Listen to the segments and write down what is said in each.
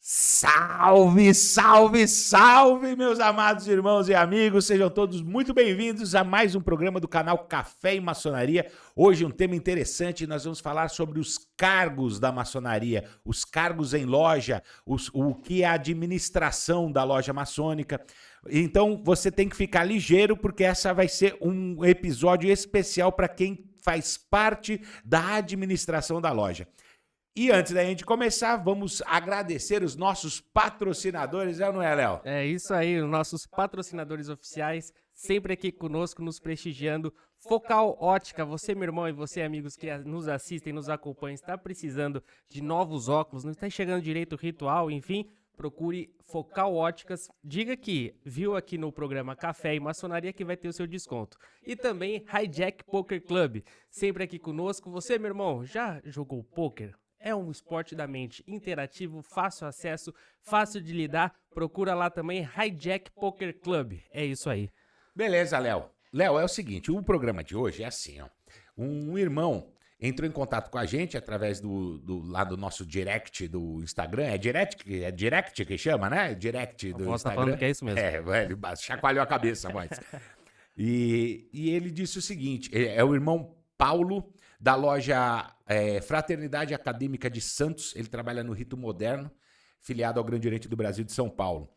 Salve, salve, salve, meus amados irmãos e amigos, sejam todos muito bem-vindos a mais um programa do canal Café e Maçonaria. Hoje um tema interessante, nós vamos falar sobre os cargos da maçonaria, os cargos em loja, o que é a administração da loja maçônica. Então você tem que ficar ligeiro porque essa vai ser um episódio especial para quem faz parte da administração da loja. E antes da gente começar, vamos agradecer os nossos patrocinadores, não é, Léo? É isso aí, os nossos patrocinadores oficiais, sempre aqui conosco, nos prestigiando. Focal Ótica, você, meu irmão, e você, amigos que nos assistem, nos acompanham, está precisando de novos óculos, não está enxergando direito o ritual, enfim, procure Focal Óticas. Diga que viu aqui no programa Café e Maçonaria que vai ter o seu desconto. E também Hijack Poker Club, sempre aqui conosco. Você, meu irmão, já jogou poker? É um esporte da mente, interativo, fácil acesso, fácil de lidar. Procura lá também Hijack Poker Club. É isso aí. Beleza, Léo. Léo, é o seguinte, o programa de hoje é assim, ó. Um irmão entrou em contato com a gente através do nosso direct do Instagram. É direct que chama, né? Direct do Instagram. Tá falando que é isso mesmo. Ele chacoalhou a cabeça, mas... E ele disse o seguinte, é o irmão Paulo, da loja Fraternidade Acadêmica de Santos. Ele trabalha no Rito Moderno, filiado ao Grande Oriente do Brasil de São Paulo.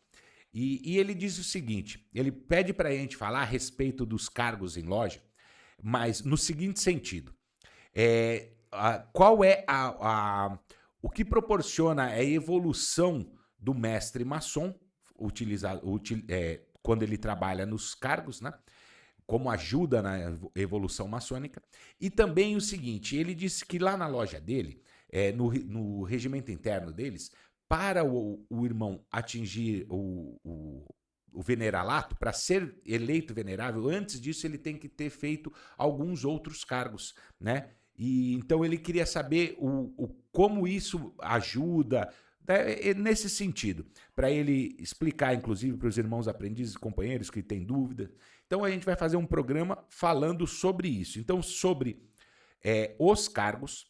E ele diz o seguinte, ele pede para a gente falar a respeito dos cargos em loja, mas no seguinte sentido, qual é o que proporciona a evolução do mestre maçom, quando ele trabalha nos cargos, né? Como ajuda na evolução maçônica. E também o seguinte, ele disse que lá na loja dele, no regimento interno deles, para o irmão atingir o veneralato, para ser eleito venerável, antes disso ele tem que ter feito alguns outros cargos, né? E então ele queria saber como isso ajuda, nesse sentido, para ele explicar, inclusive, para os irmãos aprendizes e companheiros que têm dúvidas. Então a gente vai fazer um programa falando sobre isso. Então, sobre os cargos,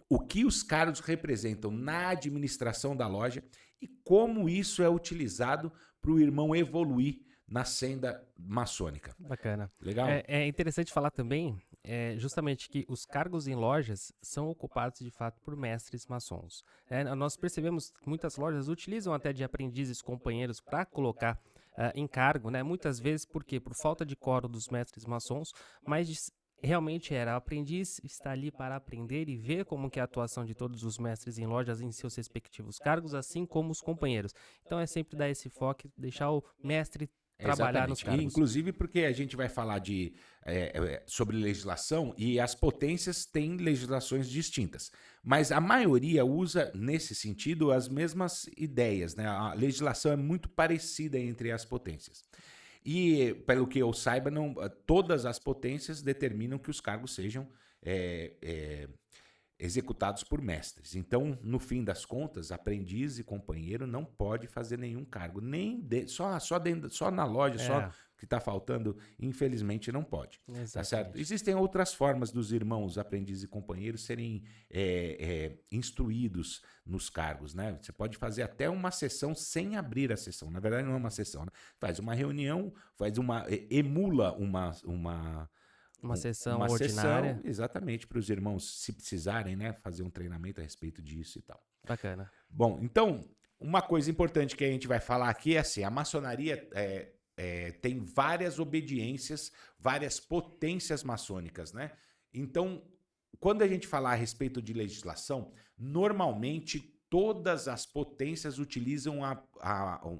o que os cargos representam na administração da loja e como isso é utilizado para o irmão evoluir na senda maçônica. Bacana. Legal? É interessante falar também, justamente que os cargos em lojas são ocupados de fato por mestres maçons. Nós percebemos que muitas lojas utilizam até de aprendizes companheiros para colocar em cargo, né? Muitas vezes por quê? Por falta de coro dos mestres maçons, mas realmente o aprendiz está ali para aprender e ver como que é a atuação de todos os mestres em lojas em seus respectivos cargos, assim como os companheiros. Então é sempre dar esse foco, deixar o mestre trabalhar nos cargos. E, inclusive porque a gente vai falar sobre legislação e as potências têm legislações distintas. Mas a maioria usa, nesse sentido, as mesmas ideias, né? A legislação é muito parecida entre as potências. E, pelo que eu saiba, todas as potências determinam que os cargos sejam executados por mestres. Então, no fim das contas, aprendiz e companheiro não pode fazer nenhum cargo, só na loja, só que está faltando, infelizmente não pode. Tá certo? Existem outras formas dos irmãos aprendiz e companheiros serem instruídos nos cargos, né? Você pode fazer até uma sessão sem abrir a sessão. Na verdade, não é uma sessão, né? Faz uma reunião, emula uma sessão ordinária. Exatamente, para os irmãos, se precisarem, né, fazer um treinamento a respeito disso e tal. Bacana. Bom, então, uma coisa importante que a gente vai falar aqui é assim, a maçonaria tem várias obediências, várias potências maçônicas, né? Então, quando a gente falar a respeito de legislação, normalmente todas as potências utilizam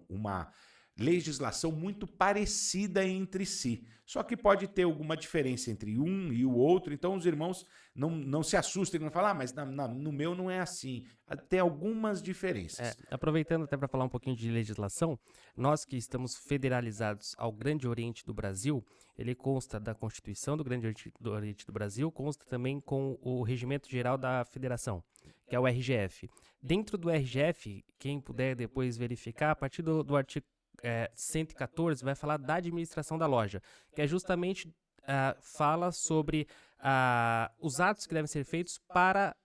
uma legislação muito parecida entre si. Só que pode ter alguma diferença entre um e o outro, então os irmãos não se assustem, não falam, mas no meu não é assim. Tem algumas diferenças. Aproveitando até para falar um pouquinho de legislação, nós que estamos federalizados ao Grande Oriente do Brasil, ele consta da Constituição do Grande Oriente do Brasil, consta também com o Regimento Geral da Federação, que é o RGF. Dentro do RGF, quem puder depois verificar, a partir do artigo 114, vai falar da administração da loja, que é justamente fala sobre os atos que devem ser feitos para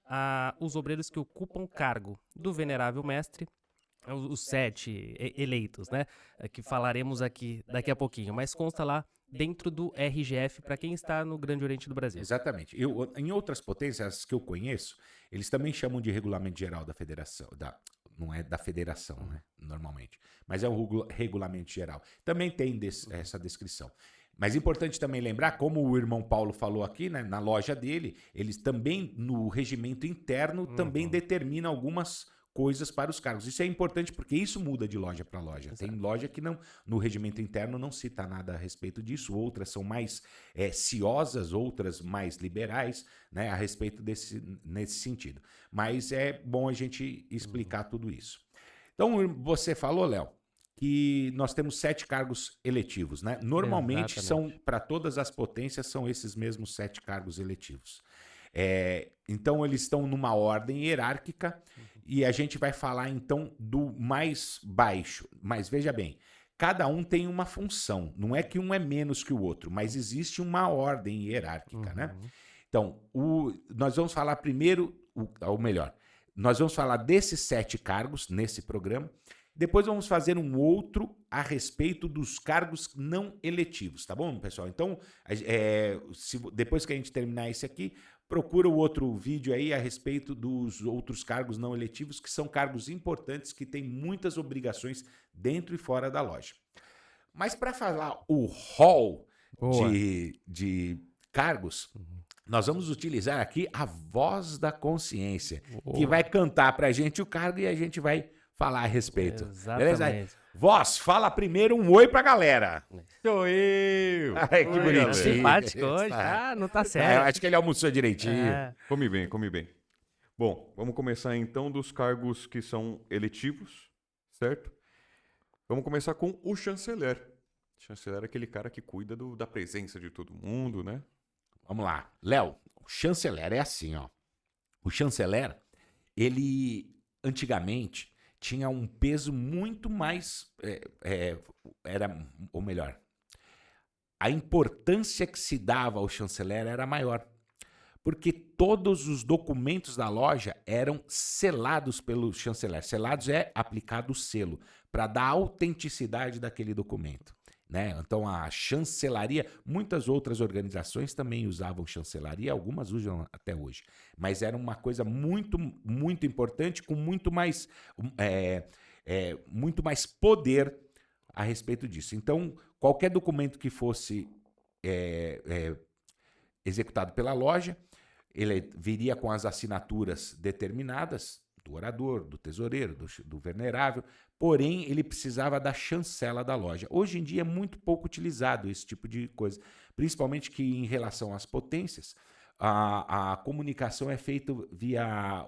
os obreiros que ocupam cargo do venerável mestre, os 7 eleitos, né? Que falaremos aqui daqui a pouquinho, mas consta lá dentro do RGF para quem está no Grande Oriente do Brasil. Exatamente. Em outras potências, as que eu conheço, eles também chamam de Regulamento Geral da Federação. Não é da Federação, né? Normalmente. Mas é um Regulamento Geral. Também tem essa descrição. Mas é importante também lembrar, como o irmão Paulo falou aqui, né, na loja dele, eles também, no regimento interno, também determinam algumas coisas para os cargos. Isso é importante porque isso muda de loja para loja. Exato. Tem loja que não, no regimento interno não cita nada a respeito disso, outras são mais ciosas, outras mais liberais, né, a respeito nesse sentido. Mas é bom a gente explicar tudo isso. Então, você falou, Léo, que nós temos 7 cargos eletivos, né? Normalmente são, para todas as potências, são esses mesmos 7 cargos eletivos. Então, eles estão numa ordem hierárquica e a gente vai falar, então, do mais baixo. Mas veja bem, cada um tem uma função. Não é que um é menos que o outro, mas existe uma ordem hierárquica, né? Então, nós vamos falar primeiro, ou melhor, nós vamos falar desses 7 cargos nesse programa. Depois vamos fazer um outro a respeito dos cargos não eletivos, tá bom, pessoal? Então, depois que a gente terminar esse aqui, procura o outro vídeo aí a respeito dos outros cargos não eletivos, que são cargos importantes, que têm muitas obrigações dentro e fora da loja. Mas para falar o hall de cargos, nós vamos utilizar aqui a voz da consciência, que vai cantar para a gente o cargo e a gente vai falar a respeito. Exatamente. Beleza? Voz, fala primeiro um oi pra galera. Sou eu! Ai, que Oi, bonitinho. galera. Simpático hoje, não tá Eu certo. acho que ele almoçou direitinho. Come bem, come bem. Bom, vamos começar então dos cargos que são eletivos, certo? Vamos começar com o chanceler. O chanceler é aquele cara que cuida da presença de todo mundo, né? Vamos lá. Léo, o chanceler é assim, ó. O chanceler, ele antigamente tinha um peso muito mais, ou melhor, a importância que se dava ao chanceler era maior, porque todos os documentos da loja eram selados pelo chanceler. Selados é aplicado o selo, para dar autenticidade daquele documento, né? Então a chancelaria, muitas outras organizações também usavam chancelaria, algumas usam até hoje, mas era uma coisa muito, muito importante, com muito mais poder a respeito disso. Então, qualquer documento que fosse executado pela loja, ele viria com as assinaturas determinadas do orador, do tesoureiro, do venerável, porém ele precisava da chancela da loja. Hoje em dia é muito pouco utilizado esse tipo de coisa, principalmente que em relação às potências, a comunicação é feita via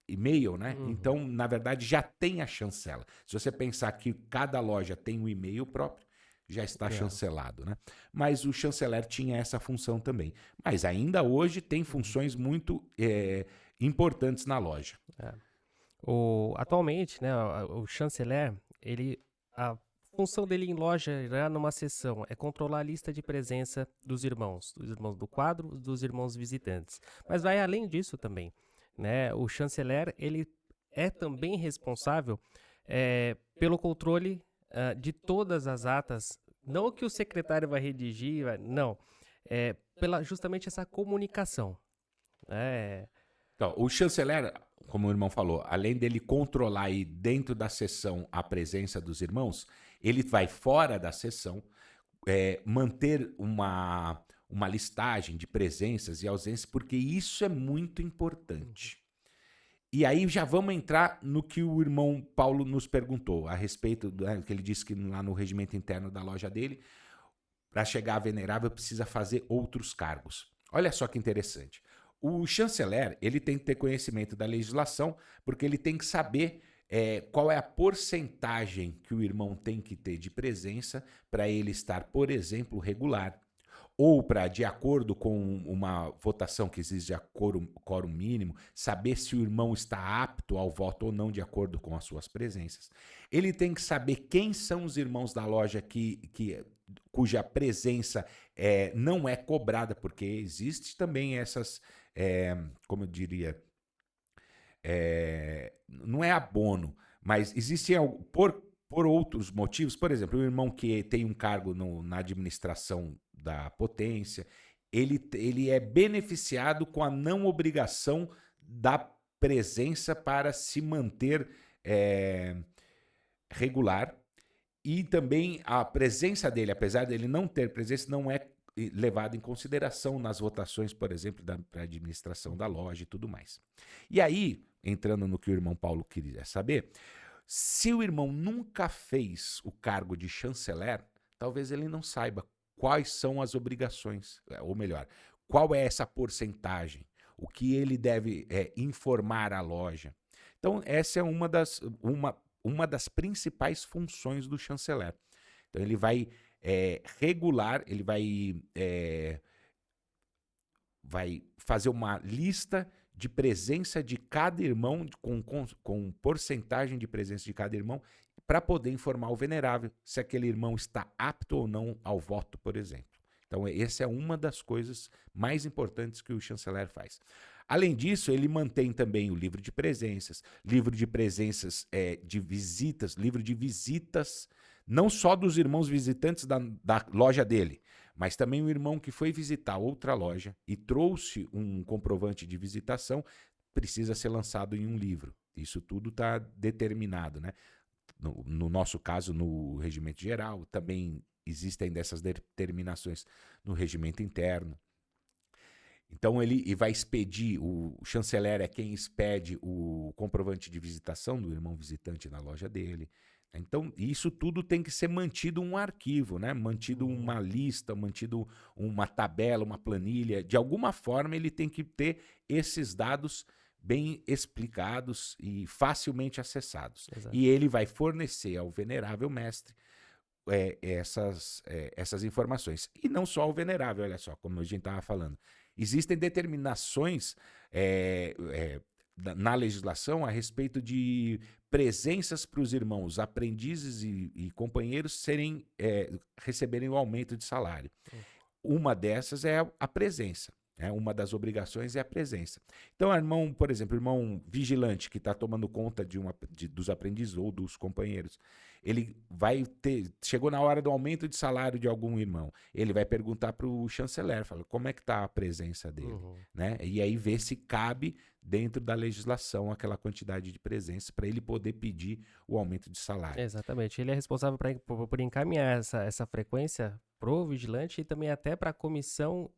e-mail, né? Então, na verdade, já tem a chancela. Se você pensar que cada loja tem um e-mail próprio, já está chancelado, né? Mas o chanceler tinha essa função também. Mas ainda hoje tem funções muito importantes na loja. Atualmente, né, o chanceler, a função dele em loja, já numa sessão, é controlar a lista de presença dos irmãos do quadro, dos irmãos visitantes. Mas vai além disso também, né? O chanceler, ele é também responsável pelo controle de todas as atas, não que o secretário vai redigir, não, pela justamente essa comunicação. Então, o chanceler, como o irmão falou, além dele controlar aí dentro da sessão a presença dos irmãos, ele vai fora da sessão manter uma listagem de presenças e ausências, porque isso é muito importante. E aí já vamos entrar no que o irmão Paulo nos perguntou a respeito do que ele disse que lá no regimento interno da loja dele, para chegar a venerável precisa fazer outros cargos. Olha só que interessante. O chanceler, ele tem que ter conhecimento da legislação, porque ele tem que saber qual é a porcentagem que o irmão tem que ter de presença para ele estar, por exemplo, regular, ou para, de acordo com uma votação que exige quórum mínimo, saber se o irmão está apto ao voto ou não de acordo com as suas presenças. Ele tem que saber quem são os irmãos da loja cuja presença não é cobrada, porque existe também essas, como eu diria, não é abono, mas existem por outros motivos. Por exemplo, o irmão que tem um cargo na administração da potência, ele é beneficiado com a não obrigação da presença para se manter regular, e também a presença dele, apesar dele não ter presença, não é levada em consideração nas votações, por exemplo, da administração da loja e tudo mais. E aí, entrando no que o irmão Paulo queria saber, se o irmão nunca fez o cargo de chanceler, talvez ele não saiba quais são as obrigações, ou melhor, qual é essa porcentagem, o que ele deve informar à loja. Então, essa é uma das principais funções do chanceler. Então, ele vai regular, ele vai fazer uma lista de presença de cada irmão, com porcentagem de presença de cada irmão, para poder informar o venerável se aquele irmão está apto ou não ao voto, por exemplo. Então, essa é uma das coisas mais importantes que o chanceler faz. Além disso, ele mantém também o livro de presenças de visitas, livro de visitas, não só dos irmãos visitantes da loja dele, mas também o irmão que foi visitar outra loja e trouxe um comprovante de visitação, precisa ser lançado em um livro. Isso tudo está determinado, né? No nosso caso, no regimento geral, também existem dessas determinações no regimento interno. Então, ele vai expedir, o chanceler é quem expede o comprovante de visitação do irmão visitante na loja dele. Então, isso tudo tem que ser mantido um arquivo, né? Mantido uma lista, mantido uma tabela, uma planilha. De alguma forma, ele tem que ter esses dados bem explicados e facilmente acessados. Exato. E ele vai fornecer ao venerável mestre essas informações. E não só ao venerável, olha só, como a gente estava falando. Existem determinações na legislação a respeito de presenças para os irmãos aprendizes e companheiros receberem o aumento de salário. Uma dessas é a presença. Uma das obrigações é a presença. Então, por exemplo, o irmão vigilante que está tomando conta dos aprendizes ou dos companheiros, ele chegou na hora do aumento de salário de algum irmão, ele vai perguntar para o chanceler, fala, como é que está a presença dele, né? E aí ver se cabe dentro da legislação aquela quantidade de presença para ele poder pedir o aumento de salário. Exatamente. Ele é responsável por encaminhar essa frequência pro vigilante e também até para a comissão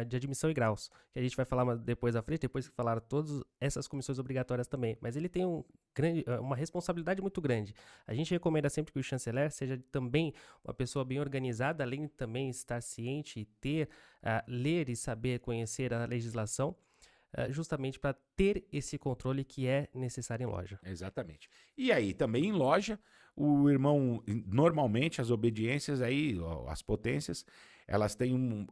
de admissão e graus, que a gente vai falar depois à frente, depois que falar todas essas comissões obrigatórias também. Mas ele tem uma responsabilidade muito grande. A gente recomenda sempre que o chanceler seja também uma pessoa bem organizada, além de também estar ciente e ler e saber conhecer a legislação, justamente para ter esse controle que é necessário em loja. Exatamente. E aí, também em loja, o irmão, normalmente as obediências aí, as potências, elas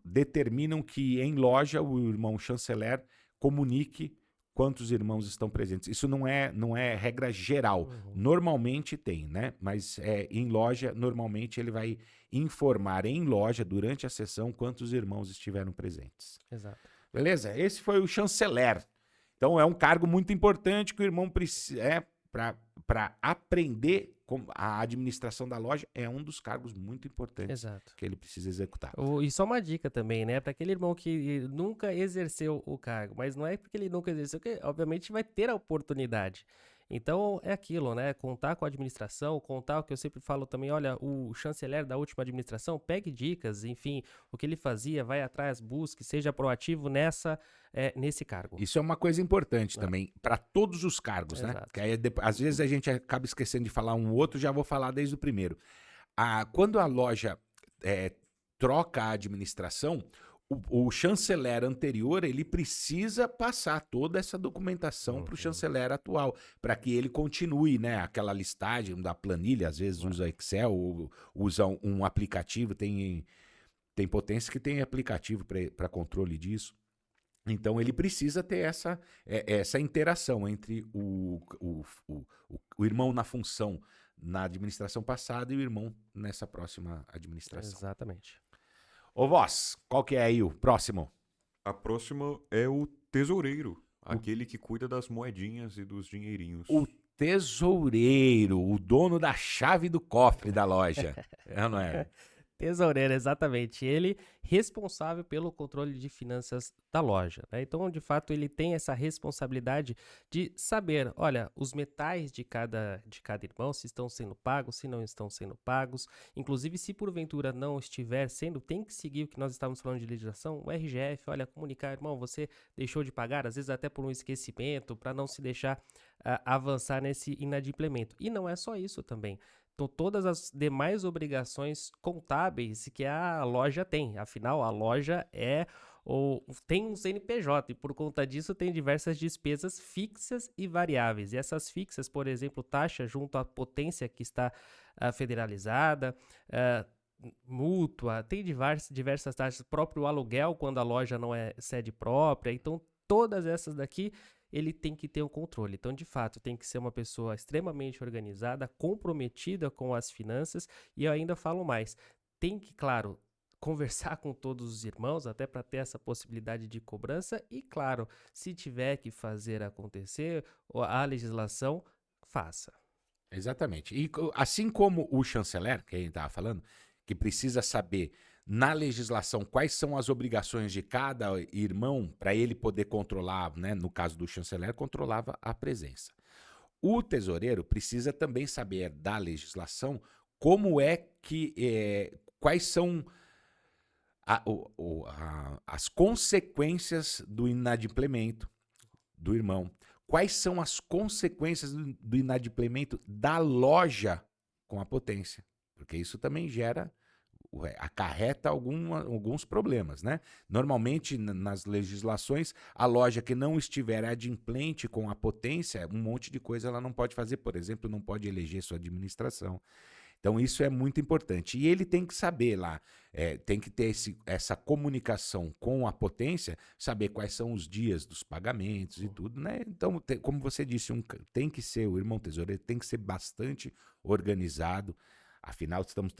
determinam que em loja o irmão chanceler comunique quantos irmãos estão presentes. Isso não é regra geral. Normalmente tem, né? Mas em loja, normalmente ele vai informar em loja, durante a sessão, quantos irmãos estiveram presentes. Exato. Beleza? Esse foi o chanceler. Então, é um cargo muito importante que o irmão precisa... Para aprender a administração da loja, é um dos cargos muito importantes. Exato. Que ele precisa executar. E só uma dica também, né? Para aquele irmão que nunca exerceu o cargo, mas não é porque ele nunca exerceu, que obviamente vai ter a oportunidade. Então, é aquilo, né? Contar com a administração, contar o que eu sempre falo também, olha, o chanceler da última administração, pegue dicas, enfim, o que ele fazia, vai atrás, busque, seja proativo nesse cargo. Isso é uma coisa importante também, para todos os cargos, né? Exato. Que aí, às vezes a gente acaba esquecendo de falar um outro, já vou falar desde o primeiro. Quando a loja troca a administração, o chanceler anterior, ele precisa passar toda essa documentação para o chanceler atual, para que ele continue, né? Aquela listagem da planilha, às vezes usa Excel ou usa um aplicativo, tem Tem potência que tem aplicativo para controle disso. Então, ele precisa ter essa interação entre o irmão na função na administração passada e o irmão nessa próxima administração. Exatamente. Ô, Voz, qual que é aí o próximo? A próxima é o tesoureiro, aquele que cuida das moedinhas e dos dinheirinhos. O tesoureiro, o dono da chave do cofre da loja. É ou não é? Tesoureiro, exatamente. Ele responsável pelo controle de finanças da loja, né? Então, de fato, ele tem essa responsabilidade de saber, olha, os metais de cada irmão, se estão sendo pagos, se não estão sendo pagos. Inclusive, se porventura não estiver sendo, tem que seguir o que nós estávamos falando de legislação, o RGF, olha, comunicar, irmão, você deixou de pagar, às vezes até por um esquecimento, para não se deixar avançar nesse inadimplemento. E não é só isso também. Então, todas as demais obrigações contábeis que a loja tem. Afinal, a loja tem um CNPJ e, por conta disso, tem diversas despesas fixas e variáveis. E essas fixas, por exemplo, taxa junto à potência que está federalizada, mútua, tem diversas taxas, próprio aluguel quando a loja não é sede própria. Então, todas essas daqui ele tem que ter o controle. Então, de fato, tem que ser uma pessoa extremamente organizada, comprometida com as finanças, e eu ainda falo mais, tem que, claro, conversar com todos os irmãos, até para ter essa possibilidade de cobrança, e, claro, se tiver que fazer acontecer a legislação, faça. Exatamente. E assim como o chanceler, que a gente estava falando, que precisa saber na legislação quais são as obrigações de cada irmão para ele poder controlar, né? No caso do chanceler, controlava a presença. O tesoureiro precisa também saber da legislação como é que quais são as consequências do inadimplemento do irmão. Quais são as consequências do inadimplemento da loja com a potência? Porque isso também acarreta alguns problemas, né? Normalmente, nas legislações, a loja que não estiver adimplente com a potência, um monte de coisa ela não pode fazer. Por exemplo, não pode eleger sua administração. Então, isso é muito importante. E ele tem que saber lá, tem que ter essa comunicação com a potência, saber quais são os dias dos pagamentos e tudo, né? Então, como você disse, tem que ser, o irmão tesoureiro tem que ser bastante organizado. Afinal, estamos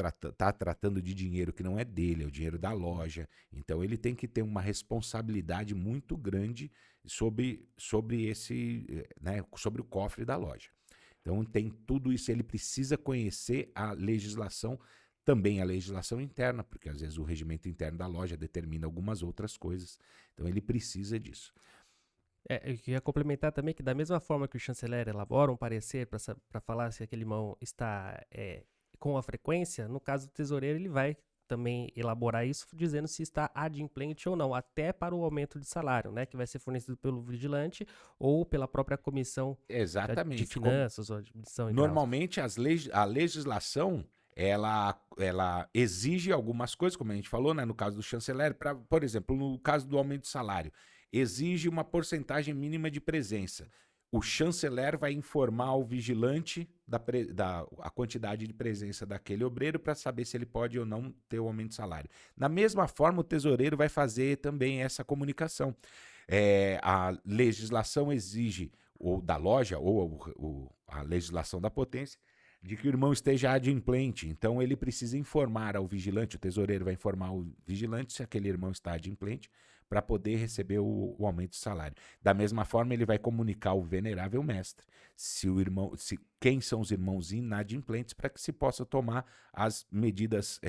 tratando de dinheiro que não é dele, é o dinheiro da loja. Então, ele tem que ter uma responsabilidade muito grande sobre né, sobre o cofre da loja. Então, tem tudo isso. Ele precisa conhecer a legislação, também a legislação interna, porque às vezes o regimento interno da loja determina algumas outras coisas. Então, ele precisa disso. Eu queria complementar também que, da mesma forma que o chanceler elabora um parecer para falar se aquele irmão está com a frequência, no caso do tesoureiro, ele vai também elaborar isso, dizendo se está adimplente ou não, até para o aumento de salário, né, que vai ser fornecido pelo vigilante ou pela própria comissão de finanças ou admissão. Normalmente, a legislação, ela exige algumas coisas, como a gente falou, né, no caso do chanceler, por exemplo, no caso do aumento de salário, exige uma porcentagem mínima de presença. O chanceler vai informar o vigilante a quantidade de presença daquele obreiro para saber se ele pode ou não ter o aumento de salário. Da mesma forma, o tesoureiro vai fazer também essa comunicação. A legislação exige, ou da loja, ou a legislação da potência, de que o irmão esteja adimplente. Então, ele precisa informar ao vigilante, o tesoureiro vai informar o vigilante se aquele irmão está adimplente, para poder receber o aumento de salário. Da mesma forma, ele vai comunicar ao venerável mestre quem são os irmãos inadimplentes, para que se possa tomar as medidas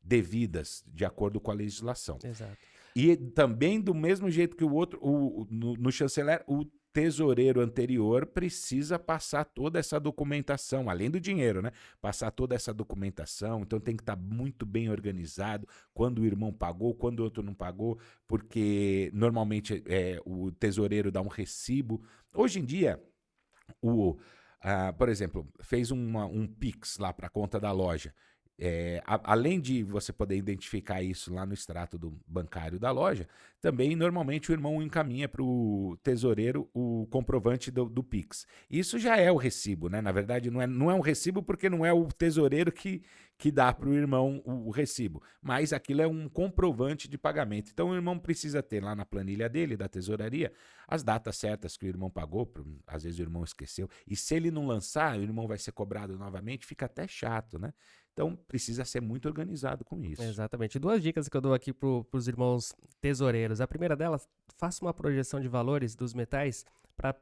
devidas de acordo com a legislação. Exato. E também, do mesmo jeito que o outro, no chanceler, o tesoureiro anterior precisa passar toda essa documentação, além do dinheiro, né? Passar toda essa documentação, então tem que estar muito bem organizado, quando o irmão pagou, quando o outro não pagou, porque normalmente o tesoureiro dá um recibo. Hoje em dia, por exemplo, fez um Pix lá para a conta da loja, além de você poder identificar isso lá no extrato bancário da loja, também normalmente o irmão encaminha para o tesoureiro o comprovante do Pix. Isso já é o recibo, né? Na verdade, não é um recibo porque não é o tesoureiro que dá para o irmão o recibo, mas aquilo é um comprovante de pagamento. Então o irmão precisa ter lá na planilha dele, da tesouraria, as datas certas que o irmão pagou, às vezes o irmão esqueceu, e se ele não lançar, o irmão vai ser cobrado novamente, fica até chato, né? Então, precisa ser muito organizado com isso. Exatamente. 2 dicas que eu dou aqui para os irmãos tesoureiros. A primeira delas, faça uma projeção de valores dos metais para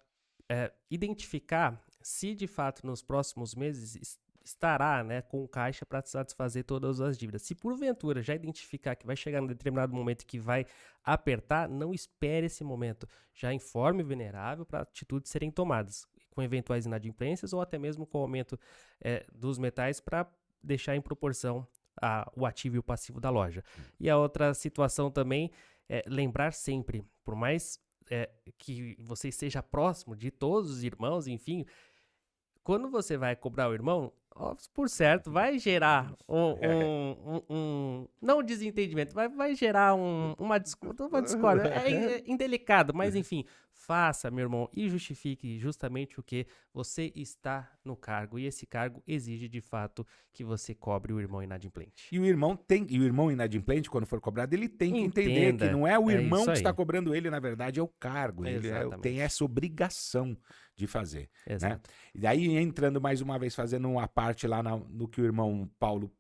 identificar se de fato nos próximos meses estará, né, com caixa para satisfazer todas as dívidas. Se porventura já identificar que vai chegar num determinado momento que vai apertar, não espere esse momento. Já informe o venerável para atitudes serem tomadas, com eventuais inadimplências ou até mesmo com o aumento dos metais para deixar em proporção o ativo e o passivo da loja. E a outra situação também é lembrar sempre, por mais que você esteja próximo de todos os irmãos, enfim, quando você vai cobrar o irmão, por certo, vai gerar não um desentendimento, vai gerar uma discórdia. É indelicado, mas enfim, faça, meu irmão, e justifique justamente o que você está no cargo. E esse cargo exige, de fato, que você cobre o irmão inadimplente. E o irmão inadimplente, quando for cobrado, ele tem que entender que não é o irmão que está cobrando ele, na verdade, é o cargo. Ele tem essa obrigação de fazer. Né? E daí, entrando mais uma vez, fazendo uma parte lá no que o irmão Paulo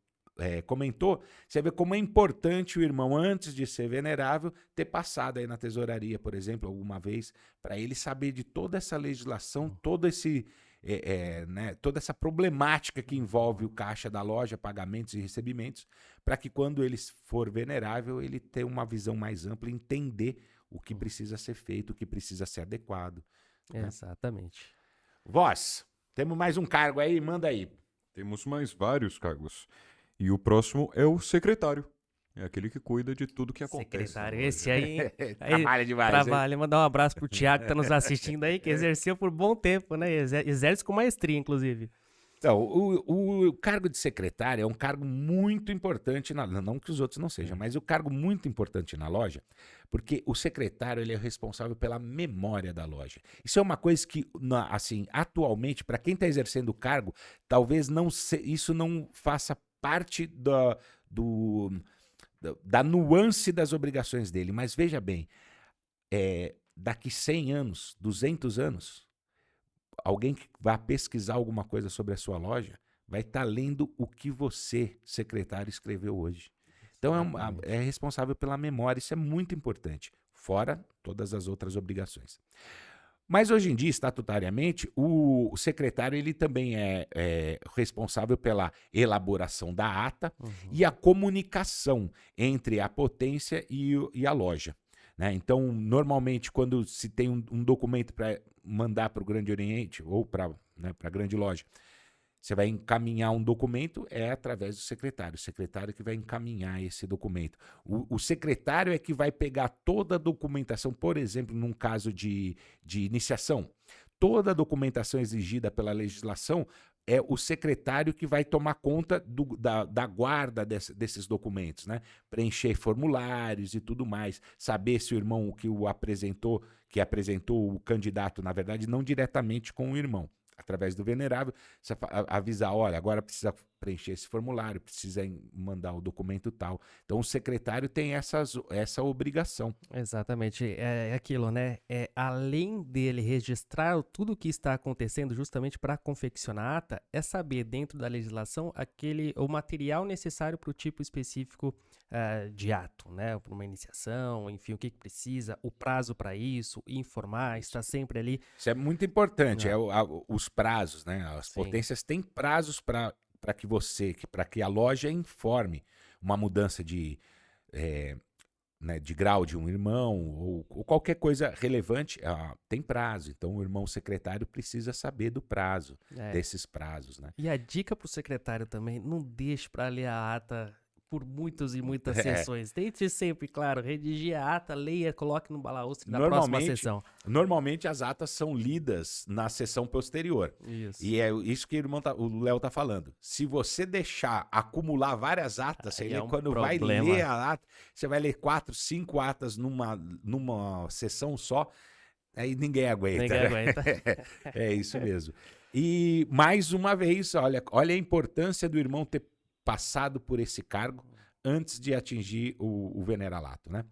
comentou, você vê como é importante o irmão, antes de ser venerável, ter passado aí na tesouraria, por exemplo, alguma vez, para ele saber de toda essa legislação, toda essa problemática que envolve o caixa da loja, pagamentos e recebimentos, para que quando ele for venerável, ele tenha uma visão mais ampla e entender o que precisa ser feito, o que precisa ser adequado. Exatamente. Voz, temos mais um cargo aí, manda aí. Temos mais vários cargos. E o próximo é o secretário. É aquele que cuida de tudo que acontece. Secretário, esse aí trabalha demais. Trabalha. Mandar um abraço pro Thiago que tá nos assistindo aí, que exerceu por bom tempo, né? Exerce com maestria, inclusive. Então, o cargo de secretário é um cargo muito importante, não que os outros não sejam, mas o cargo muito importante na loja, porque o secretário ele é responsável pela memória da loja. Isso é uma coisa que, assim, atualmente, para quem está exercendo o cargo, talvez isso não faça parte da nuance das obrigações dele. Mas veja bem, daqui 100 anos, 200 anos, alguém que vai pesquisar alguma coisa sobre a sua loja vai estar lendo o que você, secretário, escreveu hoje. Então é responsável pela memória, isso é muito importante, fora todas as outras obrigações. Mas hoje em dia, estatutariamente, o secretário ele também é responsável pela elaboração da ata e a comunicação entre a potência e a loja. Né? Então, normalmente, quando se tem um documento para mandar para o Grande Oriente ou para a grande loja, você vai encaminhar um documento, através do secretário. O secretário que vai encaminhar esse documento. O secretário é que vai pegar toda a documentação, por exemplo, num caso de iniciação. Toda a documentação exigida pela legislação é o secretário que vai tomar conta da guarda desses documentos, né? Preencher formulários e tudo mais. Saber se o irmão que apresentou o candidato, na verdade, não diretamente com o irmão. Através do venerável, você avisar, olha, agora precisa preencher esse formulário, precisa mandar o documento tal. Então, o secretário tem essa obrigação. Exatamente, é aquilo, né? Além dele registrar tudo o que está acontecendo justamente para confeccionar a ata, é saber dentro da legislação o material necessário para o tipo específico de ato, né? Para uma iniciação, enfim, o que precisa, o prazo para isso, informar, está sempre ali. Isso é muito importante, os prazos, né? As potências têm prazos para que a loja informe uma mudança de grau de um irmão ou qualquer coisa relevante, tem prazo. Então, o irmão secretário precisa saber do prazo, desses prazos, né? E a dica para o secretário também, não deixe para ler a ata por muitas e muitas É. sessões. Tente sempre, claro, redigir a ata, leia, coloque no balaústre da próxima sessão. Normalmente as atas são lidas na sessão posterior. Isso. E é isso que o Léo tá falando. Se você deixar acumular várias atas, Aí você é lê, um quando problema. vai ler a ata, você vai ler 4, 5 atas numa sessão só, aí ninguém aguenta. Ninguém né? aguenta. É isso mesmo. E mais uma vez, olha a importância do irmão ter passado por esse cargo antes de atingir o veneralato, né?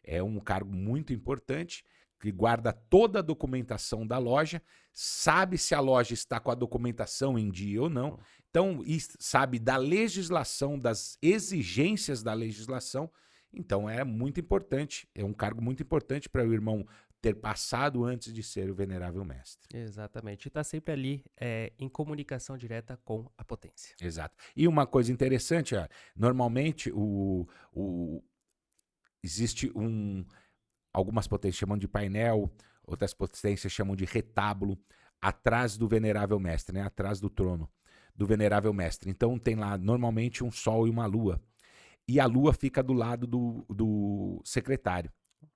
É um cargo muito importante que guarda toda a documentação da loja, sabe se a loja está com a documentação em dia ou não, então sabe da legislação, das exigências da legislação. Então é muito importante, é um cargo muito importante para o irmão ter passado antes de ser o venerável mestre. Exatamente. E está sempre ali em comunicação direta com a potência. Exato. E uma coisa interessante, normalmente existe algumas potências chamam de painel, outras potências chamam de retábulo, atrás do venerável mestre, né? Atrás do trono do venerável mestre. Então tem lá normalmente um sol e uma lua. E a lua fica do lado do secretário.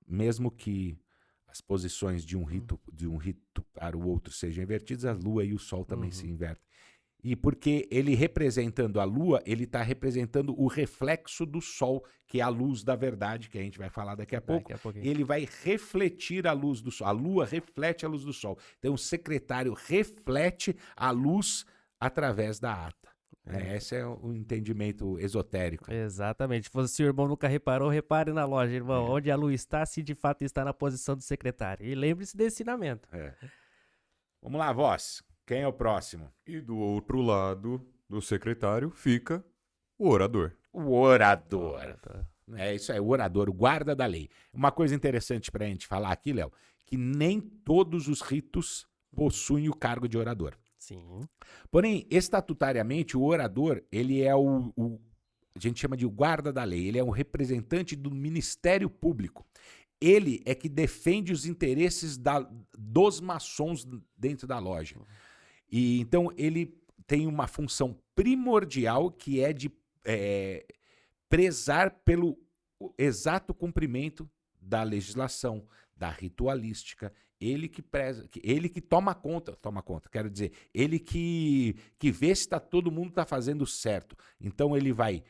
Mesmo que as posições de um rito para o outro sejam invertidas, a lua e o sol também se invertem. E porque ele representando a lua, ele está representando o reflexo do sol, que é a luz da verdade, que a gente vai falar daqui a pouco. Ele vai refletir a luz do sol. A lua reflete a luz do sol. Então o secretário reflete a luz através da ata. Esse é o entendimento esotérico. Exatamente. Se o irmão nunca reparou, repare na loja, irmão. Onde a lua está, se de fato está na posição do secretário. E lembre-se desse ensinamento. Vamos lá, voz. Quem é o próximo? E do outro lado do secretário fica o orador. O orador. É isso aí, o orador, o guarda da lei. Uma coisa interessante para a gente falar aqui, Léo, que nem todos os ritos possuem o cargo de orador. Sim. Porém, estatutariamente, o orador, ele é a gente chama de o guarda da lei, ele é um representante do Ministério Público. Ele é que defende os interesses dos maçons dentro da loja. E então ele tem uma função primordial que é de prezar pelo exato cumprimento da legislação, da ritualística. Ele que preza, ele que toma conta, quero dizer, ele que vê se todo mundo está fazendo certo. Então ele vai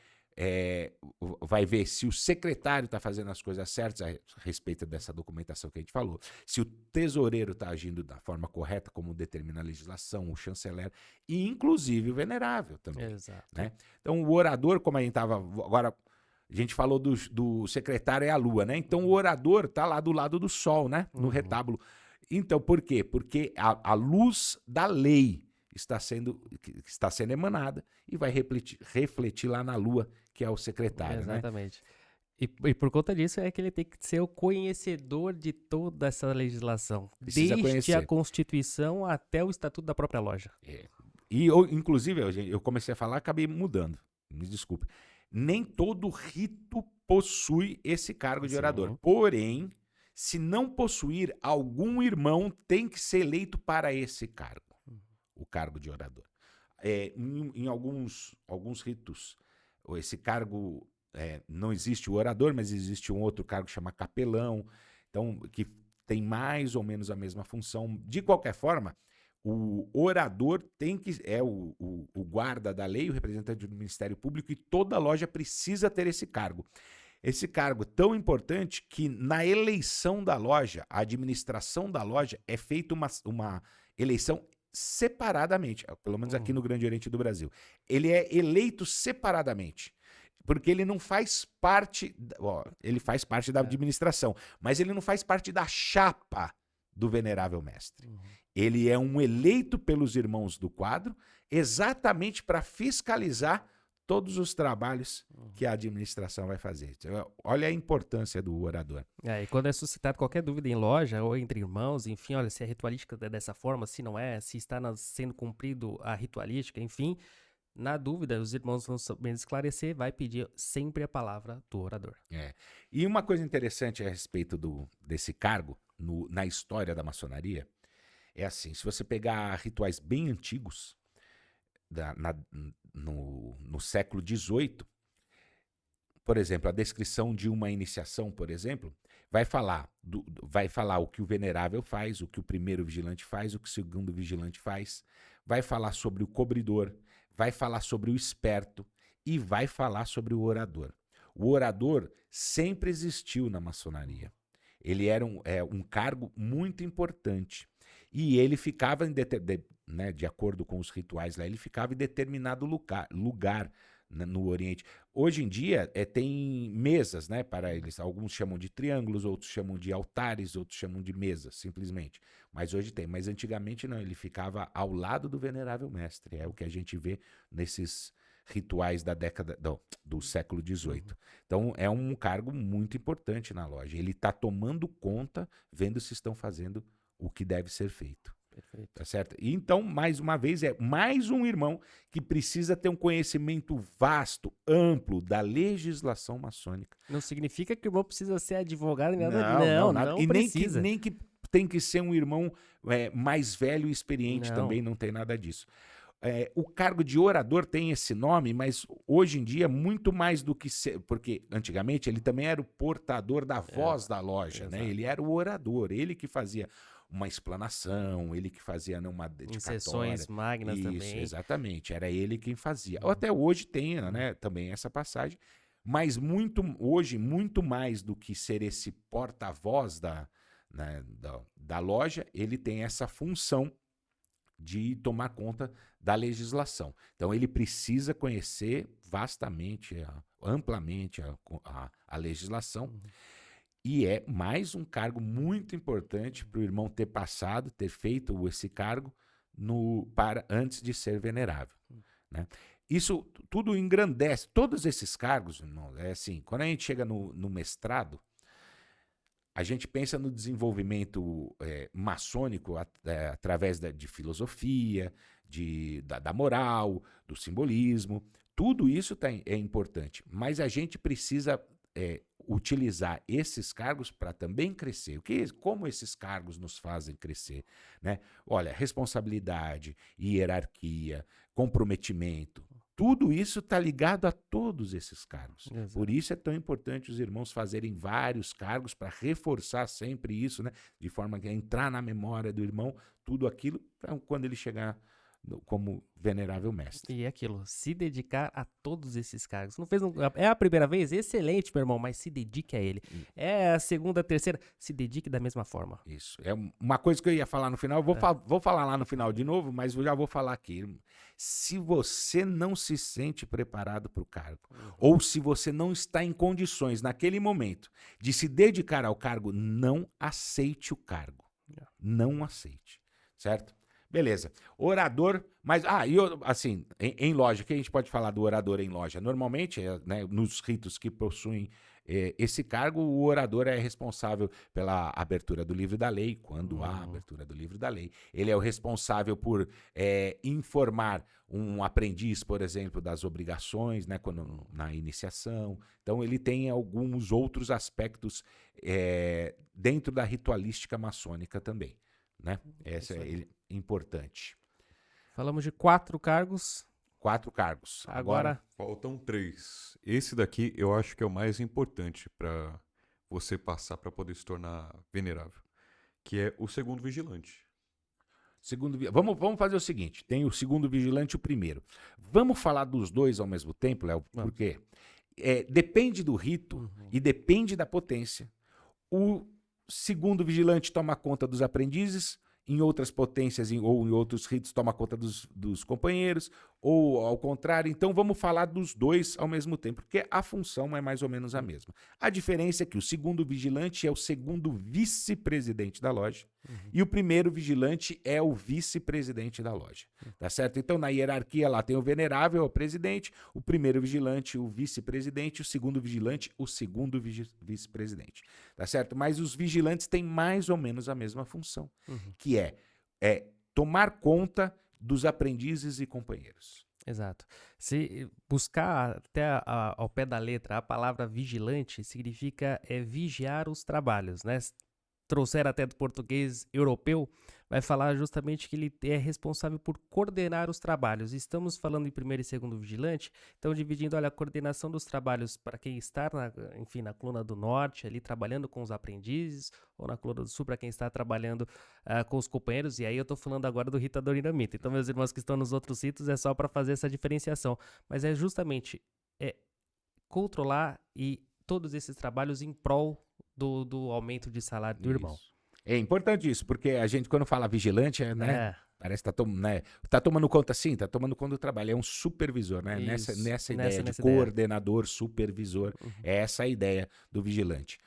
ver se o secretário está fazendo as coisas certas a respeito dessa documentação que a gente falou, se o tesoureiro está agindo da forma correta, como determina a legislação, o chanceler, e inclusive o venerável também. Exato. Né? Então o orador, como a gente estava agora... A gente falou do secretário é a lua, né? Então o orador está lá do lado do sol, né? No retábulo. Então, por quê? Porque a luz da lei está sendo emanada e vai refletir lá na lua, que é o secretário, exatamente. Né? E por conta disso é que ele tem que ser o conhecedor de toda essa legislação. Precisa desde conhecer. A Constituição até o Estatuto da própria loja. E, inclusive, eu comecei a falar, acabei mudando. Me desculpe. Nem todo rito possui esse cargo de orador. Porém, se não possuir, algum irmão tem que ser eleito para esse cargo, o cargo de orador. Em alguns ritos, esse cargo, não existe o orador, mas existe um outro cargo que chama capelão, então, que tem mais ou menos a mesma função. De qualquer forma, o orador é o guarda da lei, o representante do Ministério Público, e toda loja precisa ter esse cargo. Esse cargo tão importante que na eleição da loja, a administração da loja é feita uma eleição separadamente, pelo menos aqui no Grande Oriente do Brasil. Ele é eleito separadamente, porque ele não faz parte, ele faz parte da administração, mas ele não faz parte da chapa do venerável mestre. Ele é um eleito pelos irmãos do quadro, exatamente para fiscalizar todos os trabalhos que a administração vai fazer. Olha a importância do orador. E quando é suscitado qualquer dúvida em loja ou entre irmãos, enfim, olha, se a ritualística é dessa forma, se não é, se está sendo cumprido a ritualística, enfim, na dúvida, os irmãos vão sabendo esclarecer, vai pedir sempre a palavra do orador. E uma coisa interessante a respeito desse cargo, na história da maçonaria, é assim, se você pegar rituais bem antigos, no século XVIII, por exemplo, a descrição de uma iniciação, por exemplo, vai falar o que o venerável faz, o que o primeiro vigilante faz, o que o segundo vigilante faz, vai falar sobre o cobridor, vai falar sobre o esperto e vai falar sobre o orador. O orador sempre existiu na maçonaria. Ele era um cargo muito importante. E ele ficava, de acordo com os rituais lá, ele ficava em determinado lugar no Oriente. Hoje em dia tem mesas, né, para eles. Alguns chamam de triângulos, outros chamam de altares, outros chamam de mesas, simplesmente. Mas hoje tem. Mas antigamente não, ele ficava ao lado do venerável mestre. É o que a gente vê nesses rituais da década do século XVIII. Então é um cargo muito importante na loja. Ele está tomando conta, vendo se estão fazendo o que deve ser feito. Perfeito. Tá certo? E então, mais uma vez, é mais um irmão que precisa ter um conhecimento vasto, amplo da legislação maçônica. Não significa que o irmão precisa ser advogado nem nada. Nada. Não E precisa. nem que tem que ser um irmão mais velho e experiente Não. também, não tem nada disso. O cargo de orador tem esse nome, mas hoje em dia muito mais do que ser, porque antigamente ele também era o portador da voz da loja, né? Ele era o orador, ele que fazia uma explanação, ele que fazia uma dedicatória. Em sessões magnas Isso, também. exatamente, era ele quem fazia. Até hoje tem, né, também essa passagem, mas hoje muito mais do que ser esse porta-voz da loja, ele tem essa função de tomar conta da legislação. Então, ele precisa conhecer vastamente, amplamente a legislação. E é mais um cargo muito importante para o irmão ter feito esse cargo antes de ser venerável. Né? Isso tudo engrandece. Todos esses cargos, irmão, é assim, quando a gente chega no mestrado, a gente pensa no desenvolvimento maçônico através de filosofia, da moral, do simbolismo. Tudo isso é importante, mas a gente precisa utilizar esses cargos para também crescer. Como esses cargos nos fazem crescer? Né? Olha, responsabilidade, hierarquia, comprometimento. Tudo isso está ligado a todos esses cargos. Exato. Por isso é tão importante os irmãos fazerem vários cargos para reforçar sempre isso, né? De forma que entrar na memória do irmão tudo aquilo para quando ele chegar como venerável mestre. E é aquilo, se dedicar a todos esses cargos. Não fez é a primeira vez? Excelente, meu irmão, mas se dedique a ele. É a segunda, terceira, se dedique da mesma forma. Isso. É uma coisa que eu ia falar no final, vou falar lá no final de novo, mas eu já vou falar aqui. Se você não se sente preparado para o cargo, ou se você não está em condições naquele momento de se dedicar ao cargo, não aceite o cargo. Não aceite. Certo? Beleza. Orador, mas... assim, em loja, que a gente pode falar do orador em loja? Normalmente, né, nos ritos que possuem esse cargo, o orador é responsável pela abertura do livro da lei, quando há abertura do livro da lei. Ele é o responsável por informar um aprendiz, por exemplo, das obrigações, né, na iniciação. Então, ele tem alguns outros aspectos dentro da ritualística maçônica também. Né? Essa é importante. Falamos de 4 cargos. 4 cargos. Agora faltam 3. Esse daqui eu acho que é o mais importante para você passar para poder se tornar venerável, que é o segundo vigilante. Vamos fazer o seguinte, tem o segundo vigilante e o primeiro. Vamos falar dos dois ao mesmo tempo, Léo? Porque depende do rito e depende da potência. O segundo vigilante toma conta dos aprendizes, em outras potências ou em outros ritos toma conta dos companheiros, ou ao contrário. Então vamos falar dos dois ao mesmo tempo, porque a função é mais ou menos a mesma. A diferença é que o segundo vigilante é o segundo vice-presidente da loja e o primeiro vigilante é o vice-presidente da loja. Tá certo? Então na hierarquia lá tem o venerável, o presidente, o primeiro vigilante, o vice-presidente, o segundo vigilante, o segundo vice-presidente. Tá certo? Mas os vigilantes têm mais ou menos a mesma função, que é tomar conta dos aprendizes e companheiros. Exato. Se buscar até ao pé da letra, a palavra vigilante significa vigiar os trabalhos, né? trouxer até do português europeu, vai falar justamente que ele é responsável por coordenar os trabalhos. Estamos falando em primeiro e segundo vigilante, então dividindo, olha, a coordenação dos trabalhos para quem está, enfim, na coluna do norte, ali trabalhando com os aprendizes, ou na coluna do sul para quem está trabalhando com os companheiros, e aí eu estou falando agora do Rita Dorinamita. Então, meus irmãos que estão nos outros ritos, é só para fazer essa diferenciação. Mas é justamente controlar e todos esses trabalhos em prol do aumento de salário do irmão. Isso. É importante isso, porque a gente, quando fala vigilante, né? É. Parece que tá tomando conta, sim, tá tomando conta do trabalho. É um supervisor, né? Isso. Nessa ideia de Nessa ideia. coordenador, supervisor. É essa a ideia do vigilante.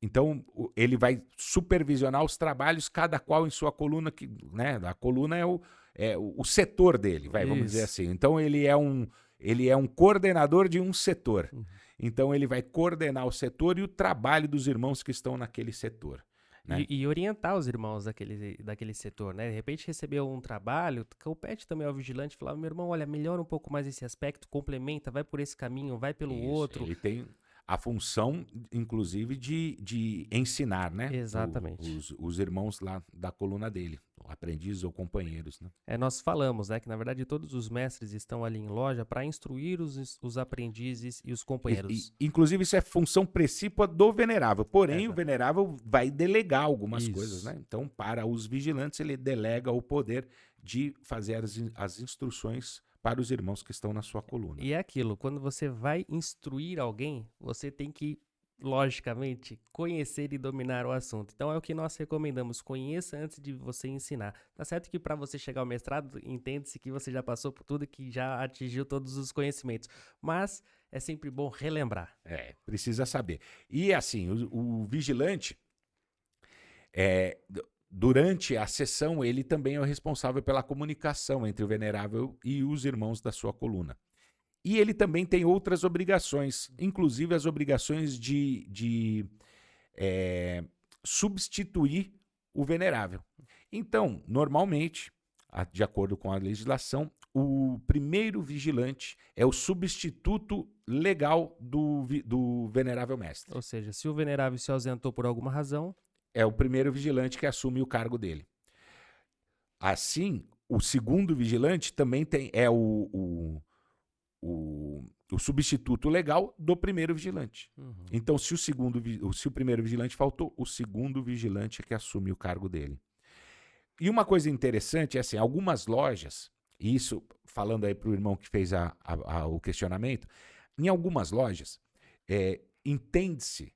Então, ele vai supervisionar os trabalhos, cada qual em sua coluna, né? A coluna é o setor dele, vamos dizer assim. Então, ele é um coordenador de um setor. Então, ele vai coordenar o setor e o trabalho dos irmãos que estão naquele setor. Né? E orientar os irmãos daquele setor, né? De repente recebeu um trabalho, compete também ao vigilante, falar, meu irmão, olha, melhora um pouco mais esse aspecto, complementa, vai por esse caminho, vai pelo Isso, outro. Ele tem a função, inclusive, de ensinar, né? Exatamente. Os irmãos lá da coluna dele, aprendizes ou companheiros, né? Nós falamos, né, que na verdade todos os mestres estão ali em loja para instruir os aprendizes e os companheiros. Inclusive, isso é função precípua do venerável. Porém, Exato. o venerável vai delegar algumas Isso. coisas, né? Então, para os vigilantes, ele delega o poder de fazer as instruções para os irmãos que estão na sua coluna. E é aquilo, quando você vai instruir alguém, você tem que, logicamente, conhecer e dominar o assunto. Então é o que nós recomendamos, conheça antes de você ensinar. Tá certo que para você chegar ao mestrado, entende-se que você já passou por tudo e que já atingiu todos os conhecimentos. Mas é sempre bom relembrar. Precisa saber. E assim, o vigilante, durante a sessão, ele também é o responsável pela comunicação entre o venerável e os irmãos da sua coluna. E ele também tem outras obrigações, inclusive as obrigações de substituir o venerável. Então, normalmente, de acordo com a legislação, o primeiro vigilante é o substituto legal do venerável mestre. Ou seja, se o venerável se ausentou por alguma razão, é o primeiro vigilante que assume o cargo dele. Assim, o segundo vigilante também é o substituto legal do primeiro vigilante. Então, se o primeiro vigilante faltou, o segundo vigilante é que assume o cargo dele. E uma coisa interessante é assim, algumas lojas, e isso falando aí para o irmão que fez o questionamento, em algumas lojas, entende-se,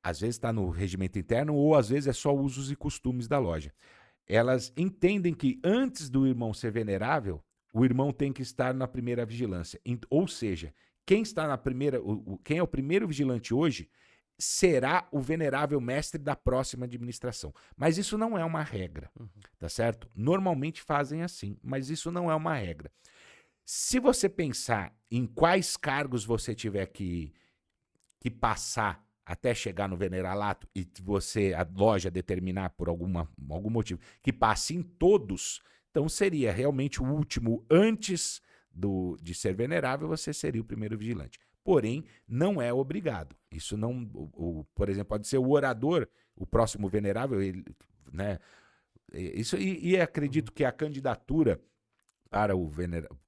às vezes está no regimento interno ou às vezes é só usos e costumes da loja. Elas entendem que antes do irmão ser venerável, o irmão tem que estar na primeira vigilância. Ou seja, quem está na primeira, quem é o primeiro vigilante hoje, será o venerável mestre da próxima administração. Mas isso não é uma regra, tá certo? Normalmente fazem assim, mas isso não é uma regra. Se você pensar em quais cargos você tiver que passar até chegar no veneralato e a loja determinar por algum motivo que passe em todos, então seria realmente o último antes de ser venerável, você seria o primeiro vigilante. Porém, não é obrigado. Isso não, por exemplo, pode ser o orador, o próximo venerável, né? Isso, e acredito que a candidatura para o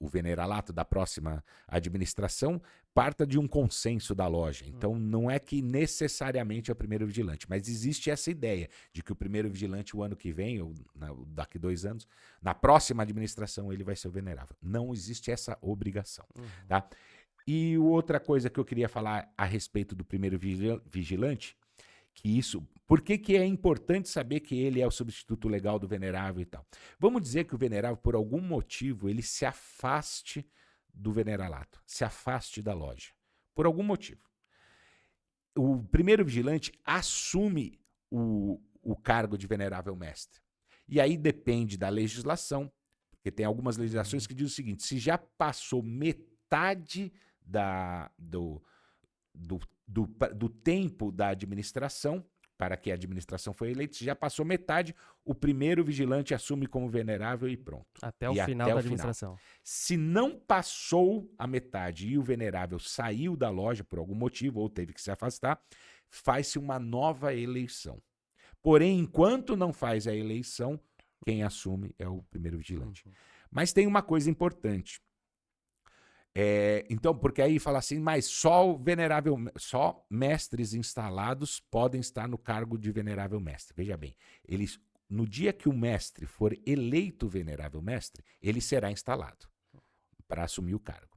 veneralato da próxima administração parta de um consenso da loja. Então, não é que necessariamente é o primeiro vigilante, mas existe essa ideia de que o primeiro vigilante, o ano que vem, ou daqui 2 anos, na próxima administração, ele vai ser o venerável. Não existe essa obrigação. Tá? E outra coisa que eu queria falar a respeito do primeiro vigilante, por que é importante saber que ele é o substituto legal do venerável e tal? Vamos dizer que o venerável, por algum motivo, ele se afaste do veneralato, se afaste da loja, por algum motivo. O primeiro vigilante assume o cargo de venerável mestre. E aí depende da legislação, porque tem algumas legislações que dizem o seguinte, se já passou metade do tempo da administração, para que a administração foi eleita, se já passou metade, o primeiro vigilante assume como venerável e pronto. Até o final da administração. Se não passou a metade e o venerável saiu da loja por algum motivo ou teve que se afastar, faz-se uma nova eleição. Porém, enquanto não faz a eleição, quem assume é o primeiro vigilante. Mas tem uma coisa importante. Então, porque aí fala assim, mas só mestres instalados podem estar no cargo de venerável mestre. Veja bem, no dia que o mestre for eleito venerável mestre, ele será instalado para assumir o cargo.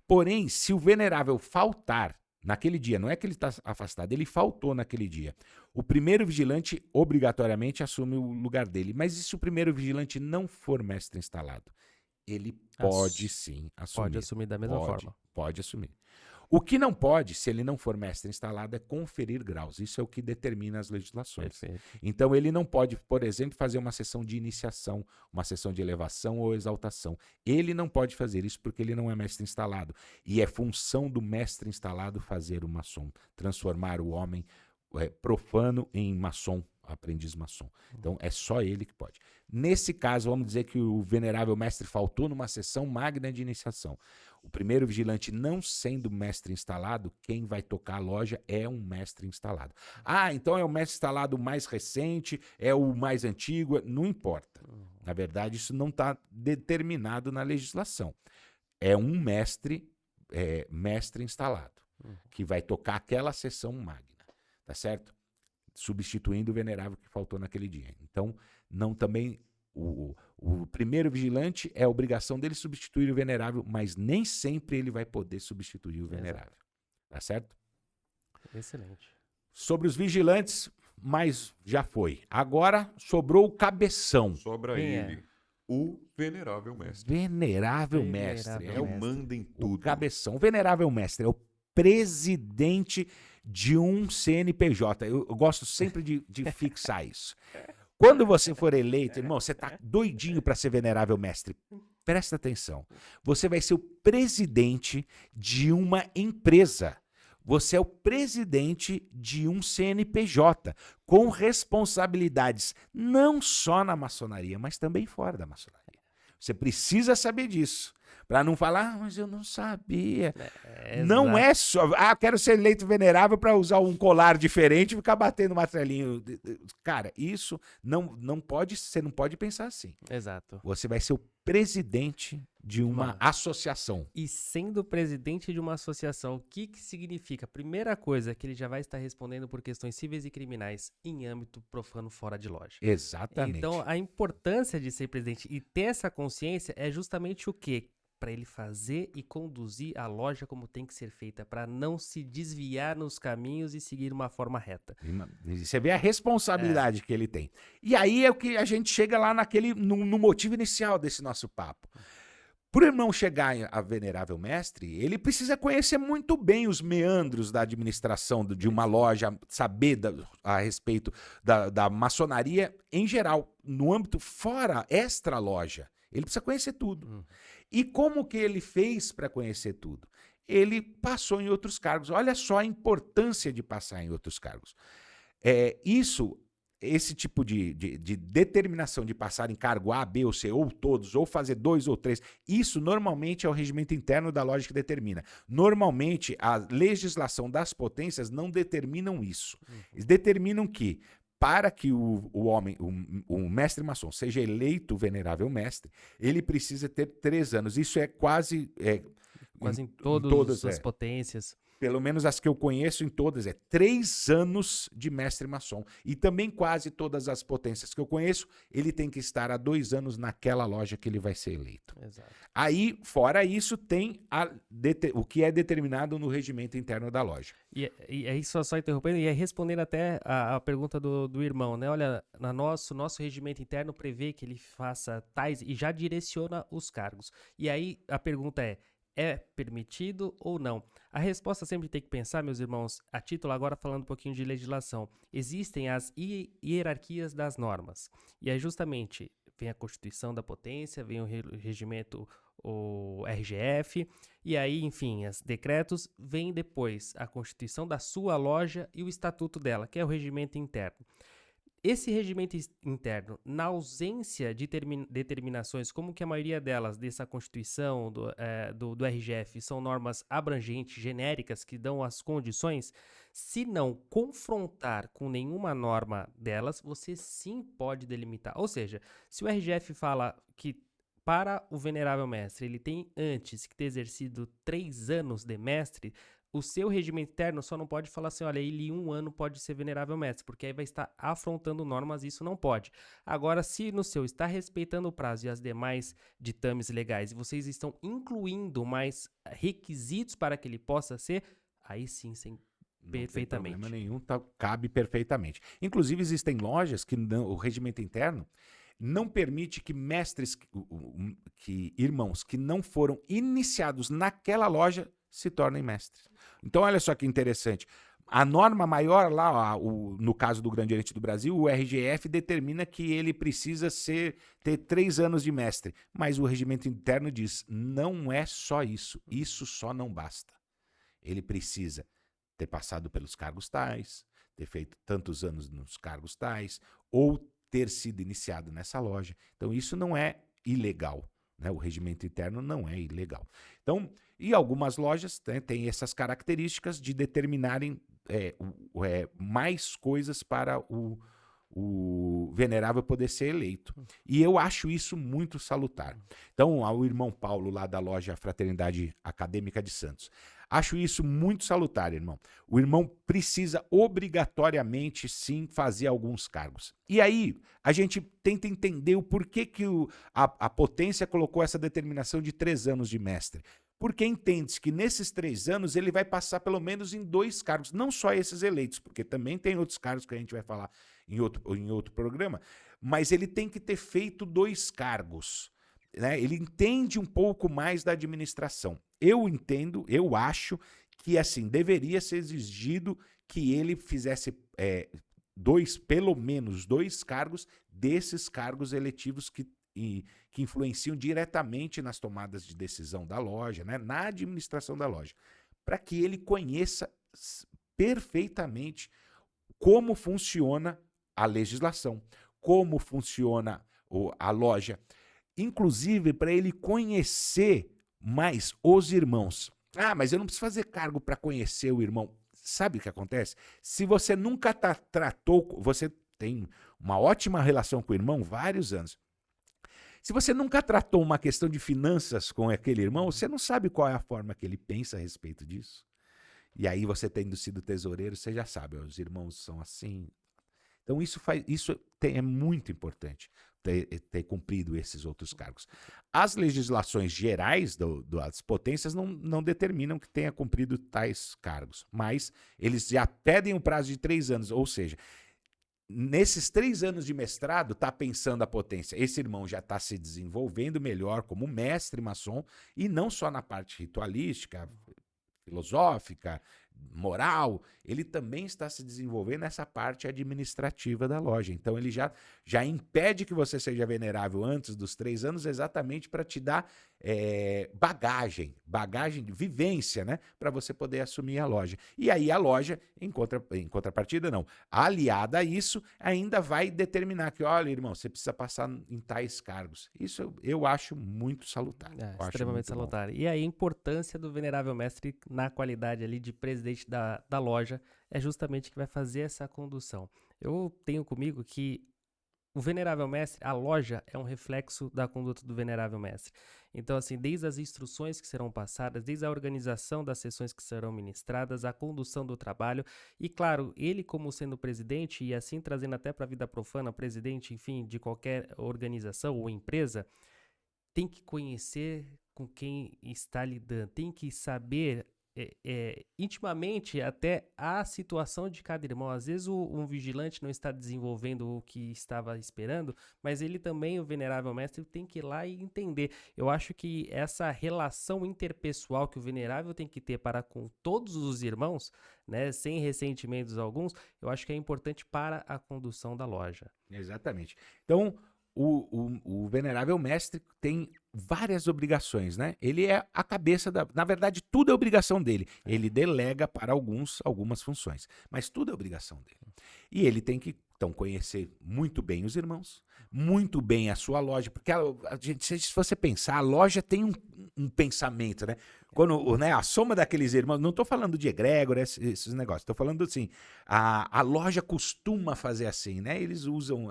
Porém, se o venerável faltar naquele dia, não é que ele está afastado, ele faltou naquele dia, o primeiro vigilante obrigatoriamente assume o lugar dele. Mas e se o primeiro vigilante não for mestre instalado? Ele pode sim assumir. Pode assumir da mesma forma. Pode assumir. O que não pode, se ele não for mestre instalado, é conferir graus. Isso é o que determina as legislações. Perfeito. Então, ele não pode, por exemplo, fazer uma sessão de iniciação, uma sessão de elevação ou exaltação. Ele não pode fazer isso porque ele não é mestre instalado. E é função do mestre instalado fazer o maçom, transformar o homem profano em maçom, aprendiz maçom. Então, é só ele que pode. Nesse caso, vamos dizer que o venerável mestre faltou numa sessão magna de iniciação. O primeiro vigilante não sendo mestre instalado, quem vai tocar a loja é um mestre instalado. Ah, então é o mestre instalado mais recente, é o mais antigo, não importa. Na verdade, isso não está determinado na legislação. É um mestre instalado, que vai tocar aquela sessão magna, tá certo? Substituindo o venerável que faltou naquele dia. Então, também o primeiro vigilante é a obrigação dele substituir o venerável, mas nem sempre ele vai poder substituir o venerável. Exato. Tá certo? Excelente. Sobre os vigilantes, mas já foi. Agora sobrou o cabeção. Sobra ele. O venerável mestre. Venerável mestre. É o manda em tudo. O cabeção. O venerável mestre é o presidente de um CNPJ. Eu gosto sempre de fixar isso. Quando você for eleito, irmão, você tá doidinho para ser venerável mestre. Presta atenção. Você vai ser o presidente de uma empresa. Você é o presidente de um CNPJ, com responsabilidades não só na maçonaria, mas também fora da maçonaria. Você precisa saber disso. Para não falar, mas eu não sabia. Não é só, quero ser eleito venerável para usar um colar diferente e ficar batendo martelinho. Cara, isso não pode, você não pode pensar assim. Exato. Você vai ser o presidente de uma associação. E sendo presidente de uma associação, o que significa? Primeira coisa, que ele já vai estar respondendo por questões cíveis e criminais em âmbito profano fora de loja. Exatamente. Então, a importância de ser presidente e ter essa consciência é justamente o quê? Para ele fazer e conduzir a loja como tem que ser feita, para não se desviar nos caminhos e seguir uma forma reta. Você vê a responsabilidade que ele tem. E aí é o que a gente chega lá no motivo inicial desse nosso papo. Para o irmão chegar a venerável mestre, ele precisa conhecer muito bem os meandros da administração de uma loja, saber a respeito da maçonaria em geral, no âmbito fora, extra loja. Ele precisa conhecer tudo. E como que ele fez para conhecer tudo? Ele passou em outros cargos. Olha só a importância de passar em outros cargos. Esse tipo de determinação de passar em cargo A, B ou C, ou todos, ou fazer 2 ou 3, isso normalmente é o regimento interno da loja que determina. Normalmente, a legislação das potências não determinam isso. Eles determinam que, para que o mestre maçom seja eleito venerável mestre, ele precisa ter 3 anos. Isso é quase em todas as potências. Pelo menos as que eu conheço em todas, 3 anos de mestre maçom. E também quase todas as potências que eu conheço, ele tem que estar há 2 anos naquela loja que ele vai ser eleito. Exato. Aí, fora isso, tem o que é determinado no regimento interno da loja. E aí, só interrompendo, e aí respondendo até a pergunta do irmão, né? Olha, nosso regimento interno prevê que ele faça tais e já direciona os cargos. E aí a pergunta é permitido ou não? A resposta sempre tem que pensar, meus irmãos, a título agora falando um pouquinho de legislação. Existem as hierarquias das normas. E aí justamente vem a Constituição da Potência, vem o regimento, o RGF, e aí, enfim, os decretos, vem depois a Constituição da sua loja e o estatuto dela, que é o regimento interno. Esse regimento interno, na ausência de determinações, como que a maioria delas, dessa Constituição, do RGF, são normas abrangentes, genéricas, que dão as condições, se não confrontar com nenhuma norma delas, você sim pode delimitar. Ou seja, se o RGF fala que para o venerável mestre, ele tem antes que ter exercido 3 anos de mestre, o seu regimento interno só não pode falar assim, olha, ele em 1 ano pode ser venerável mestre, porque aí vai estar afrontando normas e isso não pode. Agora, se no seu está respeitando o prazo e as demais ditames legais, e vocês estão incluindo mais requisitos para que ele possa ser, aí sim, perfeitamente. Não tem problema nenhum, cabe perfeitamente. Inclusive, existem lojas que o regimento interno não permite que mestres, que irmãos que não foram iniciados naquela loja se tornem mestres. Então, olha só que interessante. A norma maior lá, no caso do Grande Oriente do Brasil, o RGF determina que ele precisa ter 3 anos de mestre. Mas o regimento interno diz, não é só isso. Isso só não basta. Ele precisa ter passado pelos cargos tais, ter feito tantos anos nos cargos tais, ou ter sido iniciado nessa loja. Então, isso não é ilegal, né? O regimento interno não é ilegal. Então, e algumas lojas, né, têm essas características de determinarem mais coisas para o venerável poder ser eleito. E eu acho isso muito salutar. Então, ao irmão Paulo, lá da loja Fraternidade Acadêmica de Santos, acho isso muito salutar, irmão. O irmão precisa obrigatoriamente, sim, fazer alguns cargos. E aí, a gente tenta entender o porquê que a potência colocou essa determinação de 3 anos de mestre. Porque entende-se que nesses 3 anos ele vai passar pelo menos em 2 cargos, não só esses eleitos, porque também tem outros cargos que a gente vai falar em outro programa, mas ele tem que ter feito 2 cargos. Né? Ele entende um pouco mais da administração. Eu entendo, eu acho que assim deveria ser exigido que ele fizesse pelo menos 2 cargos desses cargos eletivos que influenciam diretamente nas tomadas de decisão da loja, né? Na administração da loja, para que ele conheça perfeitamente como funciona a legislação, como funciona a loja, inclusive para ele conhecer mais os irmãos. Ah, mas eu não preciso fazer cargo para conhecer o irmão. Sabe o que acontece? Se você nunca tratou, você tem uma ótima relação com o irmão, vários anos. Se você nunca tratou uma questão de finanças com aquele irmão, você não sabe qual é a forma que ele pensa a respeito disso. E aí você tendo sido tesoureiro, você já sabe, os irmãos são assim. Então é muito importante ter cumprido esses outros cargos. As legislações gerais das potências não determinam que tenha cumprido tais cargos, mas eles já pedem um prazo de 3 anos, ou seja, nesses 3 anos de mestrado, está pensando a potência. Esse irmão já está se desenvolvendo melhor como mestre maçom, e não só na parte ritualística, filosófica, moral, ele também está se desenvolvendo nessa parte administrativa da loja. Então ele já impede que você seja venerável antes dos 3 anos, exatamente para te dar bagagem de vivência, né? Para você poder assumir a loja. E aí a loja, em contrapartida, não. Aliada a isso, ainda vai determinar que, olha, irmão, você precisa passar em tais cargos. Isso eu acho muito salutar. Extremamente salutar. E aí a importância do venerável mestre na qualidade ali de presidente da loja é justamente que vai fazer essa condução. Eu tenho comigo que o venerável mestre, a loja, é um reflexo da conduta do venerável mestre. Então, assim, desde as instruções que serão passadas, desde a organização das sessões que serão ministradas, a condução do trabalho, e claro, ele como sendo presidente, e assim trazendo até para a vida profana, presidente, enfim, de qualquer organização ou empresa, tem que conhecer com quem está lidando, tem que saber intimamente até a situação de cada irmão. Às vezes um vigilante não está desenvolvendo o que estava esperando, mas ele também, o venerável mestre, tem que ir lá e entender. Eu acho que essa relação interpessoal que o venerável tem que ter para com todos os irmãos, né, sem ressentimentos alguns, eu acho que é importante para a condução da loja. Exatamente. Então, o venerável mestre tem várias obrigações, né? Ele é a cabeça na verdade, tudo é obrigação dele. Ele delega para algumas funções, mas tudo é obrigação dele. E ele tem que Então, conhecer muito bem os irmãos, muito bem a sua loja, porque se você pensar, a loja tem um pensamento, né? Quando, né, a soma daqueles irmãos, não estou falando de egrégora, esses negócios, estou falando assim, a loja costuma fazer assim, né? Eles usam,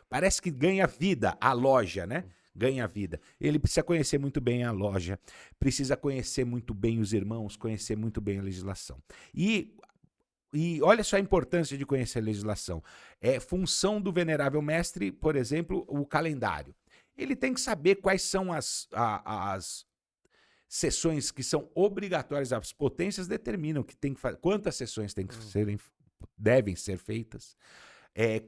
parece que ganha vida a loja, né? Ganha vida. Ele precisa conhecer muito bem a loja, precisa conhecer muito bem os irmãos, conhecer muito bem a legislação. E olha só a importância de conhecer a legislação. É função do venerável mestre, por exemplo, o calendário. Ele tem que saber quais são as sessões que são obrigatórias. As potências determinam que tem que quantas sessões devem ser feitas,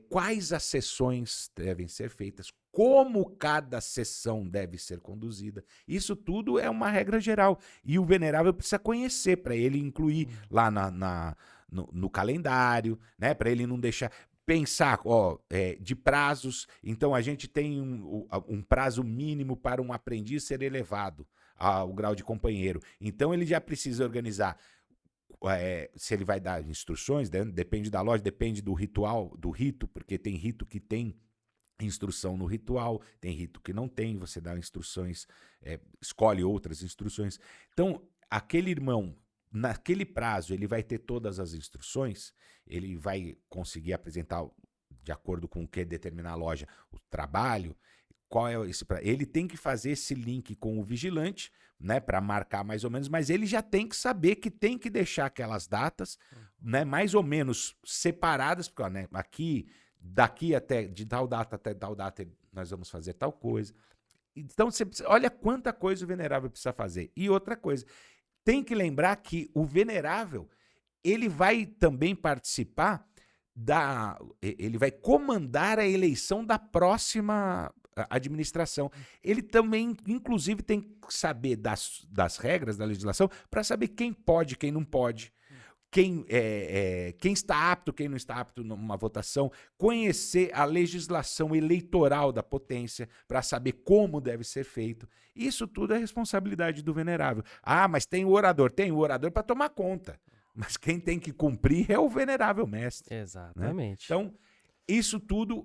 quais as sessões devem ser feitas, como cada sessão deve ser conduzida. Isso tudo é uma regra geral. E o venerável precisa conhecer para ele incluir lá no calendário, né? Para ele não deixar pensar de prazos. Então a gente tem um prazo mínimo para um aprendiz ser elevado ao grau de companheiro. Então ele já precisa organizar se ele vai dar instruções, né? Depende da loja, depende do ritual, do rito, porque tem rito que tem instrução no ritual, tem rito que não tem, você dá instruções, escolhe outras instruções. Então aquele irmão, naquele prazo, ele vai ter todas as instruções, ele vai conseguir apresentar, de acordo com o que determinar a loja, o trabalho, qual é esse prazo. Ele tem que fazer esse link com o vigilante, né, para marcar mais ou menos, mas ele já tem que saber que tem que deixar aquelas datas, né, mais ou menos separadas, porque né, daqui até, de tal data até tal data, nós vamos fazer tal coisa. Então, olha quanta coisa o venerável precisa fazer. E outra coisa, tem que lembrar que o venerável, ele vai também participar ele vai comandar a eleição da próxima administração. Ele também, inclusive, tem que saber das regras da legislação para saber quem pode, quem não pode, quem está apto, quem não está apto numa votação, conhecer a legislação eleitoral da potência para saber como deve ser feito. Isso tudo é responsabilidade do venerável. Ah, mas tem o orador para tomar conta. Mas quem tem que cumprir é o venerável mestre. Exatamente. Né? Então, isso tudo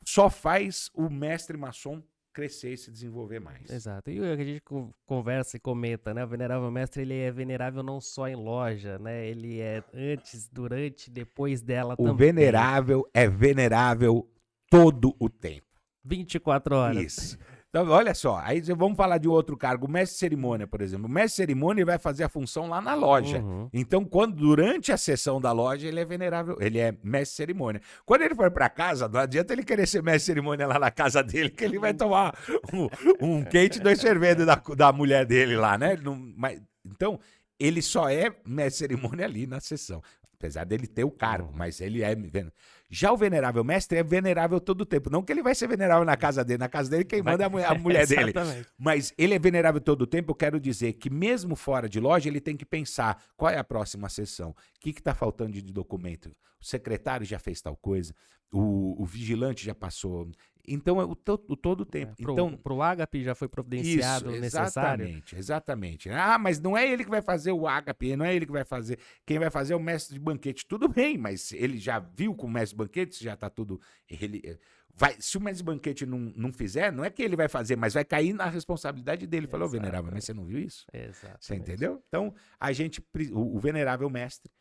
só faz o mestre maçom crescer e se desenvolver mais. Exato. E a gente conversa e comenta, né? O venerável mestre, ele é venerável não só em loja, né? Ele é antes, durante, depois dela também. O venerável é venerável todo o tempo. 24 horas. Isso. Então, olha só, aí vamos falar de outro cargo, o mestre de cerimônia, por exemplo. O mestre de cerimônia vai fazer a função lá na loja. Uhum. Então, durante a sessão da loja, ele é venerável, ele é mestre de cerimônia. Quando ele for para casa, não adianta ele querer ser mestre de cerimônia lá na casa dele, que ele vai tomar um quente e 2 fervendo da mulher dele lá, né? Então, ele só é mestre de cerimônia ali na sessão. Apesar dele ter o cargo, mas ele é... Já o venerável mestre é venerável todo o tempo. Não que ele vai ser venerável na casa dele quem manda é a mulher dele. Mas ele é venerável todo o tempo, eu quero dizer que mesmo fora de loja, ele tem que pensar qual é a próxima sessão, o que está faltando de documento. O secretário já fez tal coisa, o vigilante já passou... Então, é todo o tempo. Pro ágape já foi providenciado o necessário? Exatamente. Ah, mas não é ele que vai fazer o ágape, não é ele que vai fazer. Quem vai fazer é o mestre de banquete. Tudo bem, mas ele já viu com o mestre de banquete, já está tudo... se o mestre de banquete não fizer, não é que ele vai fazer, mas vai cair na responsabilidade dele. Falou, venerável, mas você não viu isso? Exatamente. Você entendeu? Então, o venerável mestre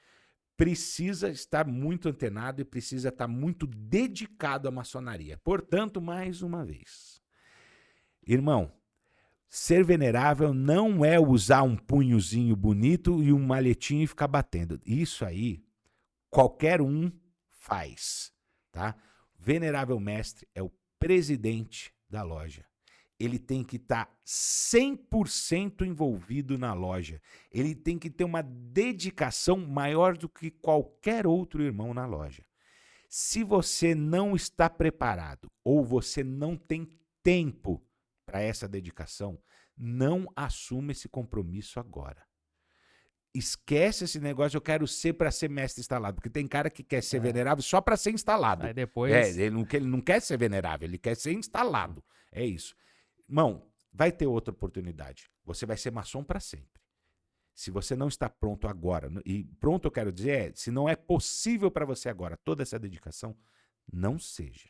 precisa estar muito antenado e precisa estar muito dedicado à maçonaria. Portanto, mais uma vez, irmão, ser venerável não é usar um punhozinho bonito e um maletinho e ficar batendo. Isso aí, qualquer um faz, tá? Venerável mestre é o presidente da loja. Ele tem que estar 100% envolvido na loja. Ele tem que ter uma dedicação maior do que qualquer outro irmão na loja. Se você não está preparado ou você não tem tempo para essa dedicação, não assuma esse compromisso agora. Esquece esse negócio, eu quero ser para ser mestre instalado, porque tem cara que quer ser venerável só para ser instalado. Aí depois... Ele não quer ser venerável, ele quer ser instalado. É isso. Irmão, vai ter outra oportunidade. Você vai ser maçom para sempre. Se você não está pronto agora, e pronto eu quero dizer, se não é possível para você agora toda essa dedicação, Não seja.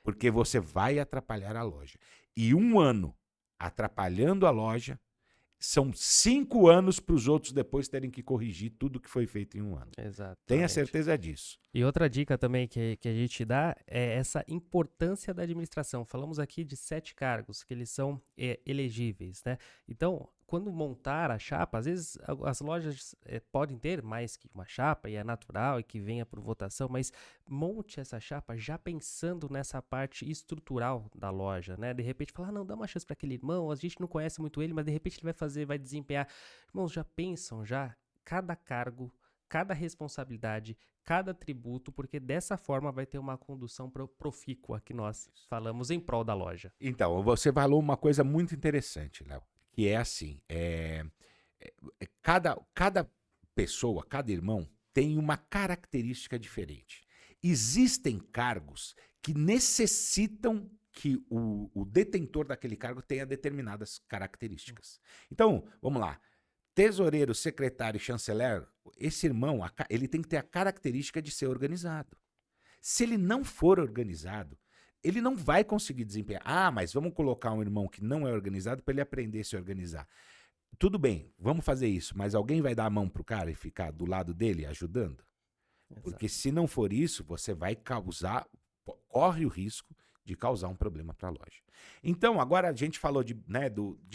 Porque você vai atrapalhar a loja. E 1 ano atrapalhando a loja, são 5 anos para os outros depois terem que corrigir tudo que foi feito em 1 ano. Exatamente. Tenha certeza disso. E outra dica também que a gente dá é essa importância da administração. Falamos aqui de 7 cargos, que eles são elegíveis, né? Então, quando montar a chapa, às vezes as lojas podem ter mais que uma chapa, e é natural e que venha por votação, mas monte essa chapa já pensando nessa parte estrutural da loja, né? De repente, falar, não, dá uma chance para aquele irmão, a gente não conhece muito ele, mas de repente ele vai desempenhar. Irmãos, já pensam cada cargo, cada responsabilidade, cada tributo, porque dessa forma vai ter uma condução profícua que nós falamos em prol da loja. Então, você falou uma coisa muito interessante, Léo, que é assim, cada pessoa, cada irmão tem uma característica diferente. Existem cargos que necessitam que o detentor daquele cargo tenha determinadas características. Então, vamos lá. Tesoureiro, secretário e chanceler, esse irmão, ele tem que ter a característica de ser organizado. Se ele não for organizado, ele não vai conseguir desempenhar. Ah, mas vamos colocar um irmão que não é organizado para ele aprender a se organizar. Tudo bem, vamos fazer isso, mas alguém vai dar a mão pro cara e ficar do lado dele ajudando? Exato. Porque se não for isso, você vai corre o risco de causar um problema para a loja. Então, agora a gente falou de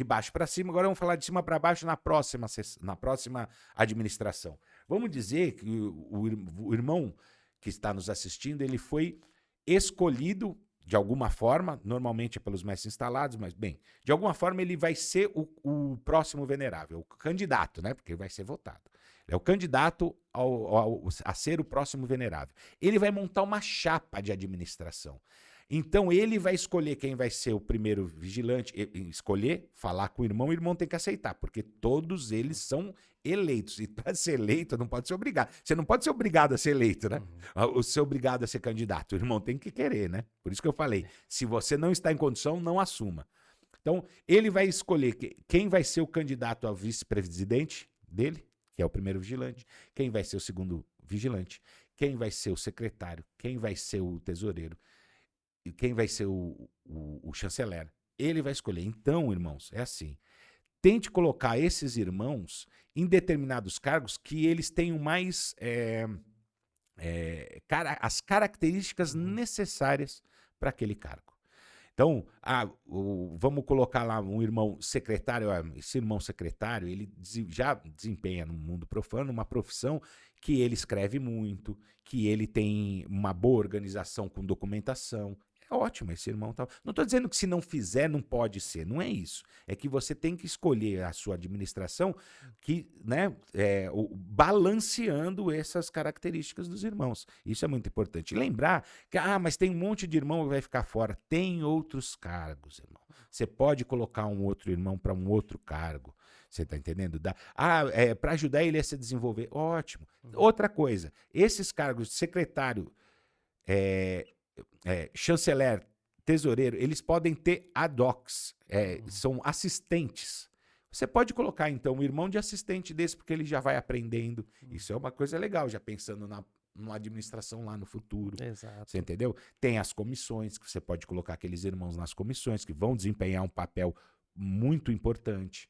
baixo para cima, agora vamos falar de cima para baixo na próxima administração. Vamos dizer que o irmão que está nos assistindo, ele foi escolhido de alguma forma, normalmente é pelos mestres instalados, mas bem, de alguma forma ele vai ser o próximo venerável, o candidato, né? Porque vai ser votado. É o candidato a ser o próximo venerável. Ele vai montar uma chapa de administração. Então, ele vai escolher quem vai ser o primeiro vigilante, falar com o irmão tem que aceitar, porque todos eles são eleitos. E para ser eleito, não pode ser obrigado. Você não pode ser obrigado a ser eleito, né? Ou ser obrigado a ser candidato. O irmão tem que querer, né? Por isso que eu falei, se você não está em condição, não assuma. Então, ele vai escolher quem vai ser o candidato a vice-presidente dele, que é o primeiro vigilante, quem vai ser o segundo vigilante, quem vai ser o secretário, quem vai ser o tesoureiro, e quem vai ser o chanceler. Ele vai escolher. Então, irmãos, é assim. Tente colocar esses irmãos em determinados cargos que eles tenham mais as características necessárias para aquele cargo. Então, vamos colocar lá um irmão secretário. Esse irmão secretário, ele já desempenha no mundo profano uma profissão que ele escreve muito, que ele tem uma boa organização com documentação. É ótimo esse irmão. Não estou dizendo que se não fizer não pode ser, não é isso. É que você tem que escolher a sua administração balanceando essas características dos irmãos. Isso é muito importante. Lembrar que, mas tem um monte de irmão que vai ficar fora. Tem outros cargos, irmão. Você pode colocar um outro irmão para um outro cargo. Você está entendendo? Para ajudar ele a se desenvolver. Ótimo. Outra coisa, esses cargos de secretário, chanceler, tesoureiro, eles podem ter ad hocs, são assistentes. Você pode colocar, então, um irmão de assistente desse, porque ele já vai aprendendo. Isso é uma coisa legal, já pensando numa administração lá no futuro. Exato. Você entendeu? Tem as comissões, que você pode colocar aqueles irmãos nas comissões, que vão desempenhar um papel muito importante.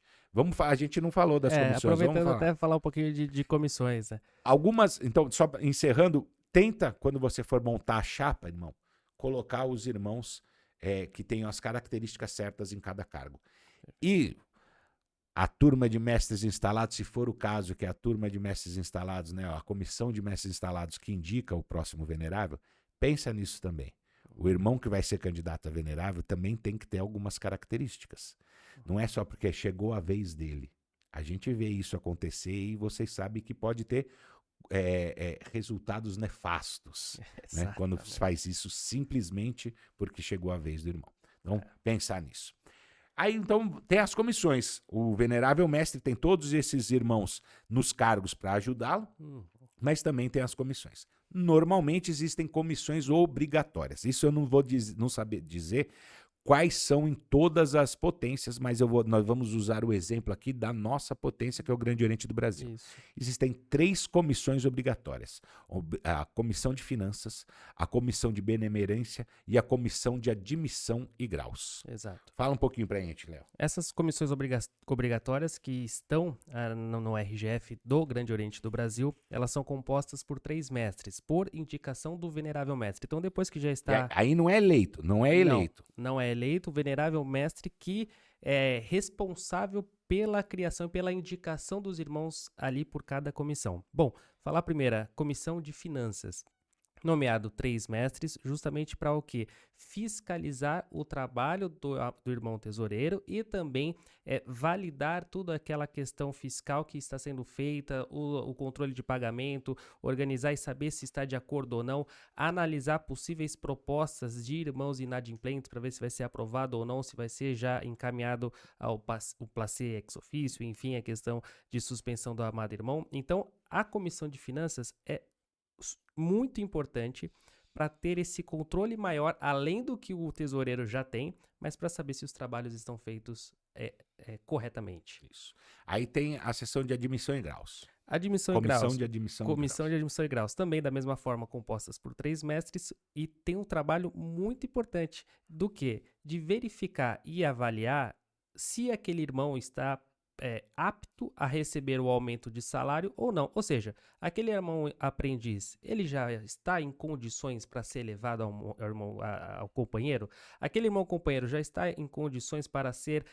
A gente não falou das comissões. Aproveitando até falar um pouquinho de comissões. Né? Algumas, então, só encerrando, tenta, quando você for montar a chapa, irmão, colocar os irmãos que tenham as características certas em cada cargo. E a turma de mestres instalados, se for o caso que é a turma de mestres instalados, né, a comissão de mestres instalados que indica o próximo venerável, pensa nisso também. O irmão que vai ser candidato a venerável também tem que ter algumas características. Não é só porque chegou a vez dele. A gente vê isso acontecer e vocês sabem que pode ter resultados nefastos, né? Quando faz isso simplesmente porque chegou a vez do irmão. Então, pensar nisso. Aí, então, tem as comissões. O venerável mestre tem todos esses irmãos nos cargos para ajudá-lo, mas também tem as comissões. Normalmente existem comissões obrigatórias. Isso eu não vou saber dizer quais são em todas as potências, mas nós vamos usar o exemplo aqui da nossa potência, que é o Grande Oriente do Brasil. Isso. Existem 3 comissões obrigatórias: a Comissão de Finanças, a Comissão de Benemerência e a Comissão de Admissão e Graus. Exato. Fala um pouquinho pra gente, Léo. Essas comissões obrigatórias que estão no RGF do Grande Oriente do Brasil, elas são compostas por 3 mestres, por indicação do venerável mestre. Então, depois que já está... Aí não é eleito, não é eleito. Não é eleito o venerável mestre que é responsável pela criação e pela indicação dos irmãos ali por cada comissão. Bom, falar primeiro, a Comissão de Finanças. Nomeado 3 mestres, justamente para o quê? Fiscalizar o trabalho do irmão tesoureiro e também validar toda aquela questão fiscal que está sendo feita, o controle de pagamento, organizar e saber se está de acordo ou não, analisar possíveis propostas de irmãos inadimplentes para ver se vai ser aprovado ou não, se vai ser já encaminhado ao placé ex officio, enfim, a questão de suspensão do amado irmão. Então, a Comissão de Finanças é muito importante para ter esse controle maior, além do que o tesoureiro já tem, mas para saber se os trabalhos estão feitos corretamente. Isso. Aí tem a sessão de admissão e graus. Admissão e Comissão graus. de admissão Comissão de Admissão e Graus, também da mesma forma compostas por 3 mestres e tem um trabalho muito importante do que? De verificar e avaliar se aquele irmão está apto a receber o aumento de salário ou não. Ou seja, aquele irmão aprendiz, ele já está em condições para ser levado ao companheiro? Aquele irmão companheiro já está em condições para ser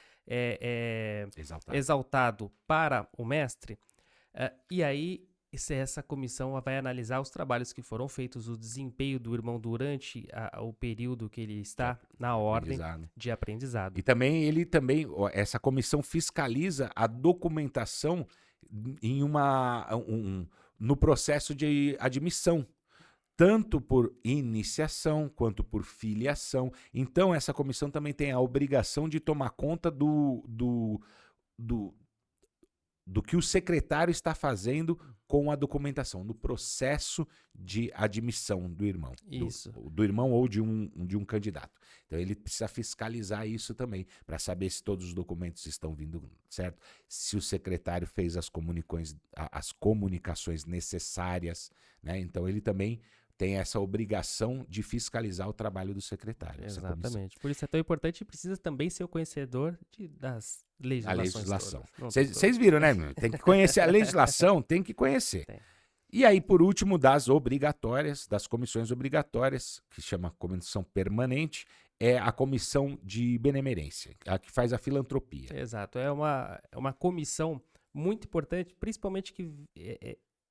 exaltado para o mestre? E aí, essa comissão vai analisar os trabalhos que foram feitos, o desempenho do irmão durante o período que ele está na ordem de aprendizado. E essa comissão fiscaliza a documentação no processo de admissão, tanto por iniciação quanto por filiação. Então, essa comissão também tem a obrigação de tomar conta do que o secretário está fazendo com a documentação, no processo de admissão do irmão. Isso. Do irmão ou de um candidato. Então ele precisa fiscalizar isso também, para saber se todos os documentos estão vindo certo, se o secretário fez as comunicações necessárias, né? Então ele também tem essa obrigação de fiscalizar o trabalho do secretário. Exatamente. Por isso é tão importante e precisa também ser o conhecedor das legislações. A legislação. Vocês viram, né? Tem que conhecer a legislação, tem que conhecer. Tem. E aí, por último, das comissões obrigatórias, que chama Comissão Permanente, é a Comissão de Benemerência, a que faz a filantropia. Exato. É uma comissão muito importante, principalmente que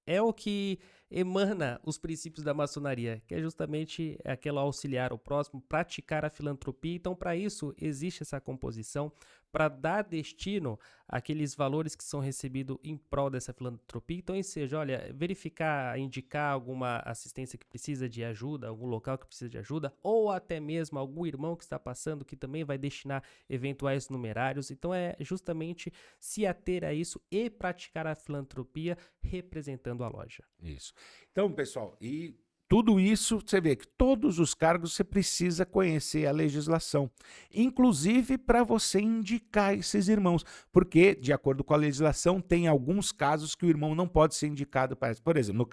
é o que emana os princípios da maçonaria, que é justamente aquele auxiliar o próximo, praticar a filantropia. Então, para isso, existe essa composição para dar destino àqueles valores que são recebidos em prol dessa filantropia. Então, ou seja, olha, verificar, indicar alguma assistência que precisa de ajuda, algum local que precisa de ajuda, ou até mesmo algum irmão que está passando que também vai destinar eventuais numerários. Então, é justamente se ater a isso e praticar a filantropia representando a loja. Isso. Então, pessoal, e tudo isso, você vê que todos os cargos você precisa conhecer a legislação, inclusive para você indicar esses irmãos, porque, de acordo com a legislação, tem alguns casos que o irmão não pode ser indicado para... Por exemplo,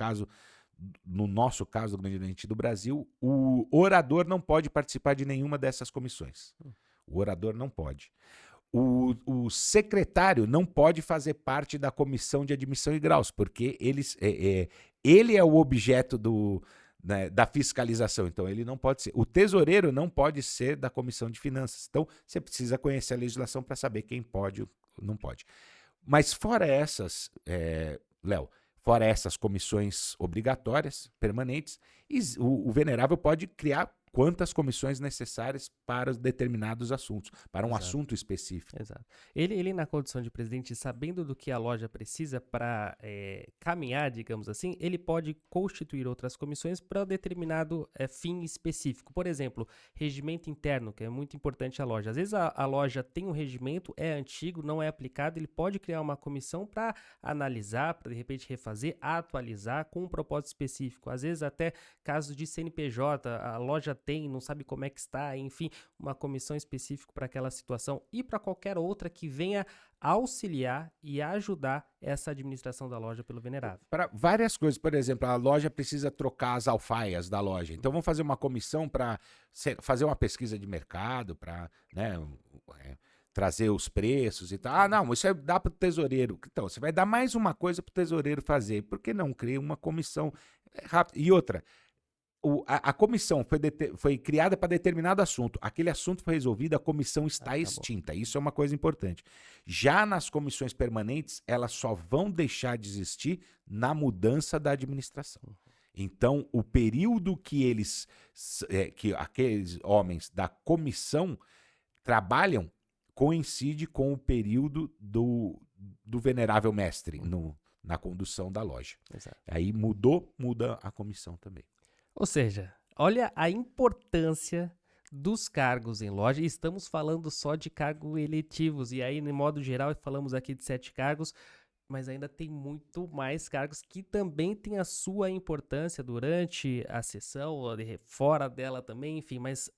no nosso caso do Grande Oriente do Brasil, o orador não pode participar de nenhuma dessas comissões. O orador não pode. O secretário não pode fazer parte da comissão de admissão e graus, porque ele é o objeto da fiscalização, então ele não pode ser. O tesoureiro não pode ser da comissão de finanças. Então você precisa conhecer a legislação para saber quem pode ou não pode. Mas fora essas, Léo, fora essas comissões obrigatórias, permanentes, o venerável pode criar quantas comissões necessárias para determinados assuntos, para um assunto específico. Exato. Ele na condição de presidente, sabendo do que a loja precisa para caminhar, digamos assim, ele pode constituir outras comissões para determinado fim específico. Por exemplo, regimento interno, que é muito importante a loja. Às vezes a loja tem um regimento, é antigo, não é aplicado, ele pode criar uma comissão para analisar, para de repente refazer, atualizar com um propósito específico. Às vezes até casos de CNPJ, a loja tem, não sabe como é que está, enfim, uma comissão específica para aquela situação e para qualquer outra que venha auxiliar e ajudar essa administração da loja pelo venerável. Para várias coisas, por exemplo, a loja precisa trocar as alfaias da loja. Então vamos fazer uma comissão para fazer uma pesquisa de mercado, para, né, trazer os preços e tal. Ah, não, isso dá para o tesoureiro. Então, você vai dar mais uma coisa para o tesoureiro fazer. Por que não cria uma comissão rápida? E outra, a comissão foi criada para determinado assunto. Aquele assunto foi resolvido, a comissão está extinta. Isso é uma coisa importante. Já nas comissões permanentes, elas só vão deixar de existir na mudança da administração. Então, o período que que aqueles homens da comissão trabalham coincide com o período do venerável mestre na condução da loja. Exato. Aí muda a comissão também. Ou seja, olha a importância dos cargos em loja. E estamos falando só de cargos eletivos. E aí, de modo geral, falamos aqui de 7 cargos, mas ainda tem muito mais cargos que também têm a sua importância durante a sessão, ou fora dela também, enfim, mas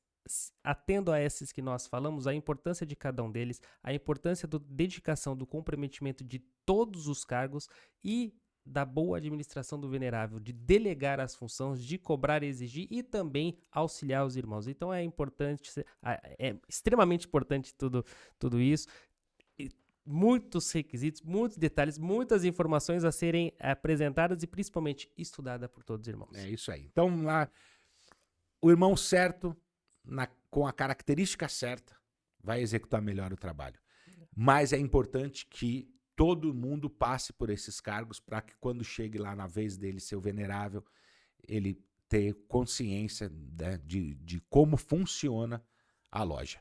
atendo a esses que nós falamos, a importância de cada um deles, a importância da dedicação, do comprometimento de todos os cargos e da boa administração do venerável, de delegar as funções, de cobrar e exigir e também auxiliar os irmãos. Então é importante, é extremamente importante tudo isso. Muitos requisitos, muitos detalhes, muitas informações a serem apresentadas e principalmente estudadas por todos os irmãos. É isso aí. Então lá, o irmão certo, com a característica certa, vai executar melhor o trabalho. Mas é importante que todo mundo passe por esses cargos para que quando chegue lá na vez dele ser o venerável, ele ter consciência, né, de como funciona a loja.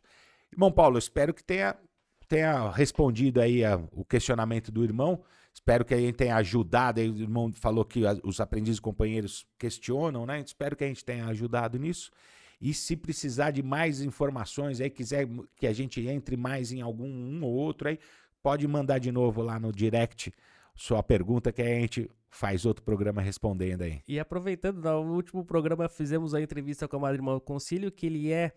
Irmão Paulo, eu espero que tenha respondido aí o questionamento do irmão. Espero que a gente tenha ajudado. Aí o irmão falou que os aprendizes companheiros questionam, né? Espero que a gente tenha ajudado nisso. E se precisar de mais informações, aí quiser que a gente entre mais em um ou outro, aí pode mandar de novo lá no direct sua pergunta, que aí a gente faz outro programa respondendo aí. E aproveitando, no último programa fizemos a entrevista com o Madre Irmão Concílio, que ele é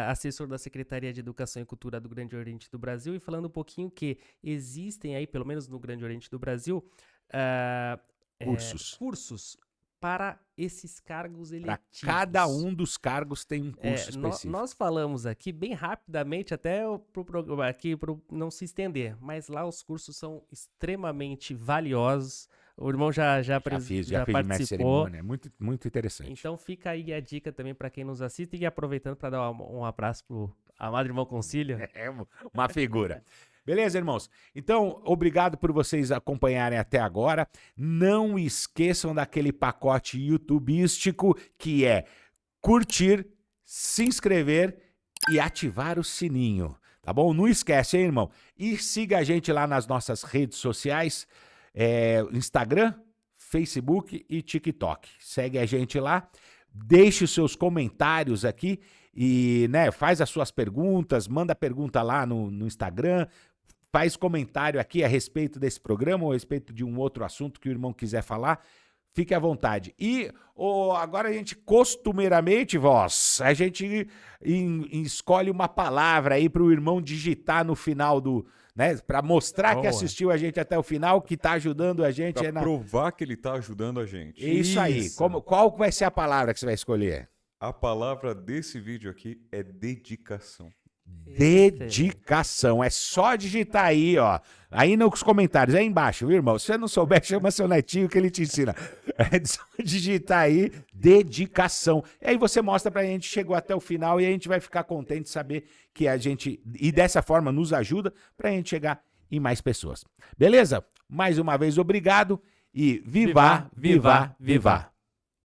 assessor da Secretaria de Educação e Cultura do Grande Oriente do Brasil, e falando um pouquinho que existem aí, pelo menos no Grande Oriente do Brasil, cursos para esses cargos eletivos. Para cada um dos cargos tem um curso específico. Nós falamos aqui bem rapidamente, até para o programa aqui, para não se estender, mas lá os cursos são extremamente valiosos. O irmão já fiz participou. mestre cerimônia, muito, muito interessante. Então fica aí a dica também para quem nos assiste, e aproveitando para dar um abraço para o amado irmão Concílio. É uma figura. Beleza, irmãos? Então, obrigado por vocês acompanharem até agora. Não esqueçam daquele pacote youtubístico que é curtir, se inscrever e ativar o sininho, tá bom? Não esquece, hein, irmão? E siga a gente lá nas nossas redes sociais, Instagram, Facebook e TikTok. Segue a gente lá, deixe os seus comentários aqui e, né, faz as suas perguntas, manda pergunta lá no Instagram, faz comentário aqui a respeito desse programa ou a respeito de um outro assunto que o irmão quiser falar, fique à vontade. E agora a gente costumeiramente, a gente escolhe uma palavra aí para o irmão digitar no final né, para mostrar que assistiu a gente até o final, que está ajudando a gente. Para provar que ele está ajudando a gente. Isso aí. Qual vai ser a palavra que você vai escolher? A palavra desse vídeo aqui é dedicação. Dedicação. É só digitar aí, ó. Aí nos comentários, aí embaixo, viu, irmão? Se você não souber, chama seu netinho que ele te ensina. É só digitar aí, dedicação. E aí você mostra pra gente, chegou até o final, e a gente vai ficar contente de saber que a gente, e dessa forma nos ajuda pra gente chegar em mais pessoas. Beleza? Mais uma vez, obrigado e viva, viva, viva.